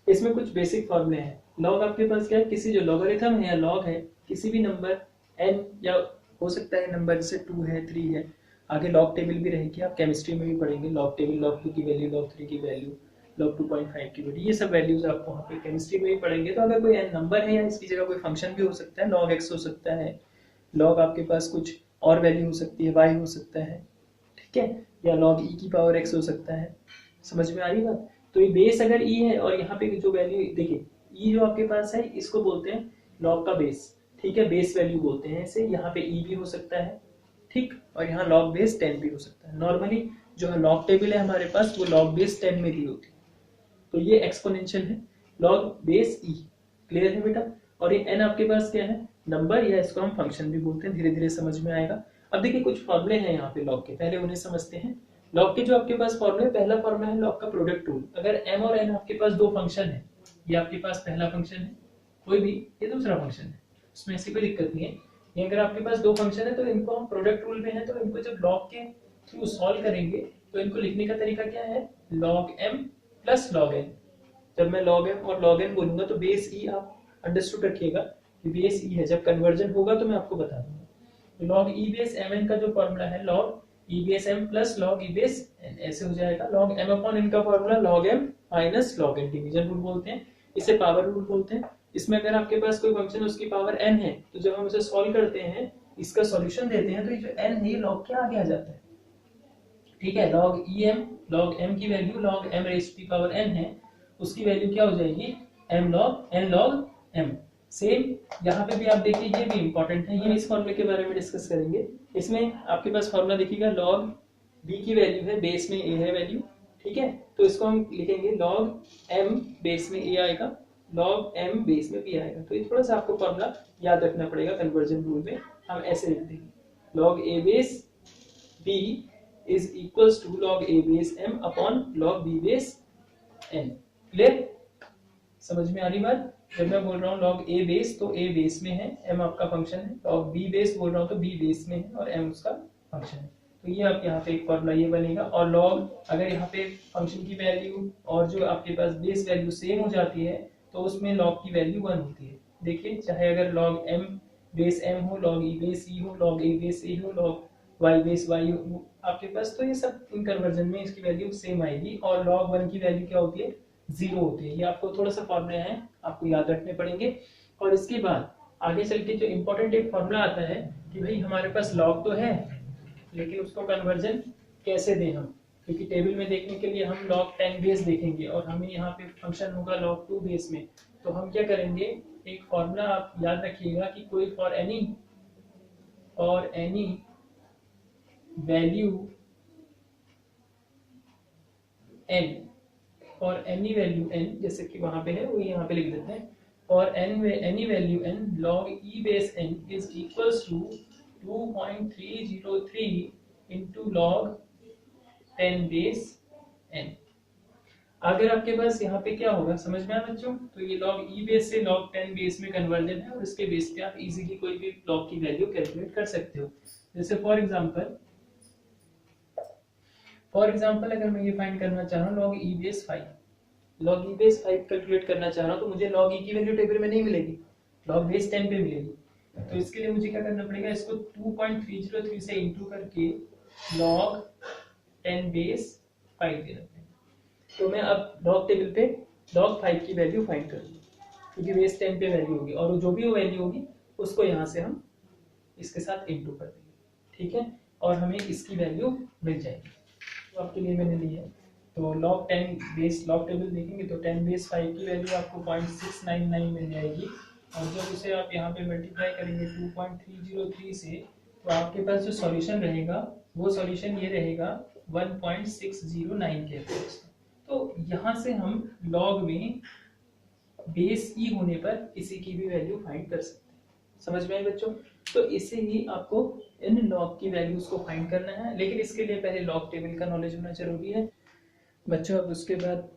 A: इसमें कुछ बेसिक फॉर्मूले हैं। लॉग आपके पास क्या है, किसी जो लॉगरिथम है या लॉग है किसी भी नंबर n, या हो सकता है नंबर जैसे 2 है 3 है, आगे लॉग टेबल भी रहेगी, आप केमिस्ट्री में भी पढ़ेंगे लॉग टेबल, लॉग 2 की वैल्यू, लॉग 3 की वैल्यू, लॉग 2.5 की वैल्यू, ये सब वैल्यूज आप वहाँ पे केमिस्ट्री में भी पढ़ेंगे। तो अगर कोई n नंबर है या इसकी जगह कोई फंक्शन भी हो सकता है, लॉग x हो सकता है, लॉग आपके पास कुछ और वैल्यू हो सकती है, y हो सकता है, ठीक है, या लॉग e की पावर x हो सकता है। समझ में आ रही बात? तो ये बेस अगर e है और यहाँ पे जो वैल्यू देखिए e जो आपके पास है इसको बोलते हैं लॉग का बेस, ठीक है, बेस वैल्यू बोलते हैं इसे। यहाँ पे e भी हो सकता है, ठीक, और यहाँ लॉग बेस 10 भी हो सकता है। नॉर्मली जो लॉग टेबल है हमारे पास वो लॉग बेस 10 में दी होती है। तो ये एक्सपोनेंशियल है लॉग बेस e, क्लियर है बेटा? और ये n आपके पास क्या है, नंबर, या इसको हम फंक्शन भी बोलते हैं, धीरे धीरे समझ में आएगा। अब देखिए कुछ फॉर्मूले हैं यहाँ पे लॉग के, पहले उन्हें समझते हैं। लॉग के जो आपके पास फॉर्मूले, पहला फॉर्मूला है लॉग का प्रोडक्ट रूल। अगर m और n आपके पास दो फंक्शन है, ये आपके पास पहला फंक्शन है, कोई भी ये दूसरा फंक्शन है, उसमें ऐसी कोई दिक्कत नहीं है। ये अगर आपके पास दो फंक्शन है तो इनको हम प्रोडक्ट रूल में है, तो इनको जब लॉग के थ्रू सॉल्व करेंगे तो इनको लिखने का तरीका क्या है, log m plus log n। जब मैं log m और log n बोलूंगा तो बेस e आप अंडरस्टूड रखिएगा, बेस e है, जब कन्वर्जन होगा तो मैं आपको बता दूंगा। तो log e बेस mn का जो फॉर्मूला है log e base m plus log e base n, ऐसे हो जाएगा। log m अपॉन n का formula log m minus log n, division rule बोलते हैं इसे, पावर रूल बोलते हैं। इसमें अगर आपके पास कोई फंक्शन उसकी पावर n है तो जब हम उसे सॉल्व करते हैं, इसका सॉल्यूशन देते हैं, तो ये जो n है ये log के आगे आ जाता है, ठीक है। log m की value log m raise to the power n है, उसकी वैल्यू क्या हो जाएगी, n log m। सेम यहाँ पे भी आप देखिए, ये भी इंपॉर्टेंट है, ये इस फॉर्मूले के बारे में डिस्कस करेंगे। इसमें आपके पास फॉर्मूला देखिएगा, log b की वैल्यू है, बेस में a है वैल्यू, ठीक है, तो इसको हम लिखेंगे log m बेस में a आएगा, log m बेस में b आएगा। तो ये थोड़ा सा आपको फॉर्मूला याद रखना पड़ेगा, कन्वर्जन रूल में हम ऐसे लिख देंगे, log a base b is equals to log a base m upon log b base n। Clear, समझ में आ रही बात? जब मैं बोल रहा हूँ log a बेस तो a बेस में है, m आपका फंक्शन है, log b बेस बोल रहा हूँ तो b बेस में है और m उसका फंक्शन है। तो ये आप यहाँ पे एक फॉर्मूला ये बनेगा। और log, अगर यहाँ पे फंक्शन की वैल्यू और जो आपके पास बेस वैल्यू सेम हो जाती है तो उसमें log की वैल्यू 1 होती है। देखिए, चाहे अगर log m बेस m हो, log e बेस e हो, log a बेस a हो, log y बेस y हो आपके पास, तो ये सब इन कन्वर्जन में इसकी वैल्यू सेम आएगी। और log 1 की वैल्यू क्या होती है, 0 होती है। ये आपको थोड़ा सा फॉर्मूले हैं, आपको याद रखने पड़ेंगे। और इसके बाद आगे चल के जो इम्पोर्टेंट एक फॉर्मूला आता है कि भाई हमारे पास log तो है, लेकिन उसको कन्वर्जन कैसे दें हम, क्योंकि टेबल में देखने के लिए हम log 10 बेस देखेंगे और हमें यहाँ पे फंक्शन होगा log 2 बेस में। तो हम क्या करेंगे, एक फॉर्मूला आप याद रखिएगा कि कोई for any value n, for any value n, जैसे कि वहां पे है वो यहाँ पे लिख देते हैं, for any value n log e base n is equals to 2.303 into log 10 base n। अगर आपके पास यहाँ पे क्या होगा, समझ में आया बच्चों? तो ये log e बेस से log 10 बेस में कन्वर्जन है और इसके बेस पे आप इजीली कोई भी log की वैल्यू कैलकुलेट कर सकते हो। जैसे फॉर एग्जांपल फॉर एग्जाम्पल अगर मैं ये फाइंड करना चाह रहा हूँ log e base 5, log e base 5 calculate करना चाह रहा हूँ, तो मुझे log e की वैल्यू टेबल में नहीं मिलेगी, log बेस 10 पे मिलेगी। तो इसके लिए मुझे क्या करना पड़ेगा, इसको 2.303 से इंटू करके log 10 बेस 5 देना पड़ेगा। तो मैं अब log टेबल पे log 5 की वैल्यू फाइंड करूँगा, क्योंकि बेस 10 पे वैल्यू होगी और जो भी वो वैल्यू होगी उसको यहाँ से हम इसके साथ इंटू कर देंगे, ठीक है, और हमें इसकी वैल्यू मिल जाएगी। तो आपके लिए मैंने ली है, तो log 10 बेस log टेबल देखेंगे तो 10 बेस 5 की वैल्यू आपको 0.699 मिल जाएगी, और जब उसे आप यहाँ पे मल्टीप्लाई करेंगे 2.303 से, तो आपके पास जो सॉल्यूशन रहेगा वो सॉल्यूशन ये रहेगा 1.609 के अप्रोक्स। तो यहाँ से हम log में बेस ई होने पर इसी की भी वैल्यू फाइंड कर सकते हैं। समझ में आई बच्चों? तो इसे ही आपको इन लॉग की वैल्यूज को फाइंड करना है, लेकिन इसके लिए पहले लॉग टेबल का नॉलेज होना जरूरी है बच्चों। अब उसके बाद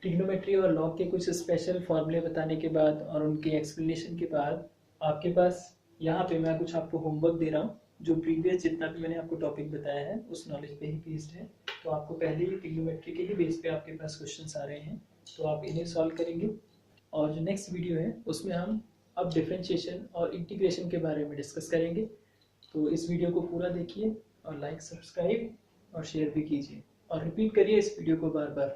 A: ट्रिग्नोमेट्री और लॉग के कुछ स्पेशल फॉर्मूले बताने के बाद और उनके एक्सप्लेनेशन के बाद आपके पास यहाँ पे मैं कुछ आपको होमवर्क दे रहा हूँ, जो प्रीवियस जितना भी मैंने आपको टॉपिक बताया है उस नॉलेज पे ही बेस्ड है। तो आपको पहले ही ट्रिग्नोमेट्री के ही बेस पे आपके पास क्वेश्चन आ रहे हैं, तो आप इन्हें सॉल्व करेंगे। और जो नेक्स्ट वीडियो है उसमें हम अब डिफरेंशिएशन और इंटीग्रेशन के बारे में डिस्कस करेंगे। तो इस वीडियो को पूरा देखिए और लाइक, सब्सक्राइब और शेयर भी कीजिए, और रिपीट करिए इस वीडियो को बार बार।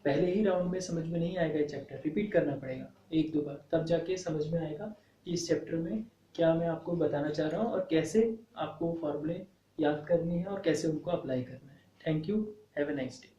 A: पहले ही राउंड में समझ में नहीं आएगा, ये चैप्टर रिपीट करना पड़ेगा 1-2 बार, तब जाके समझ में आएगा कि इस चैप्टर में क्या मैं आपको बताना चाह रहा हूँ और कैसे आपको फॉर्मूले याद करनी है और कैसे उनको अप्लाई करना है। Thank you, have a nice day.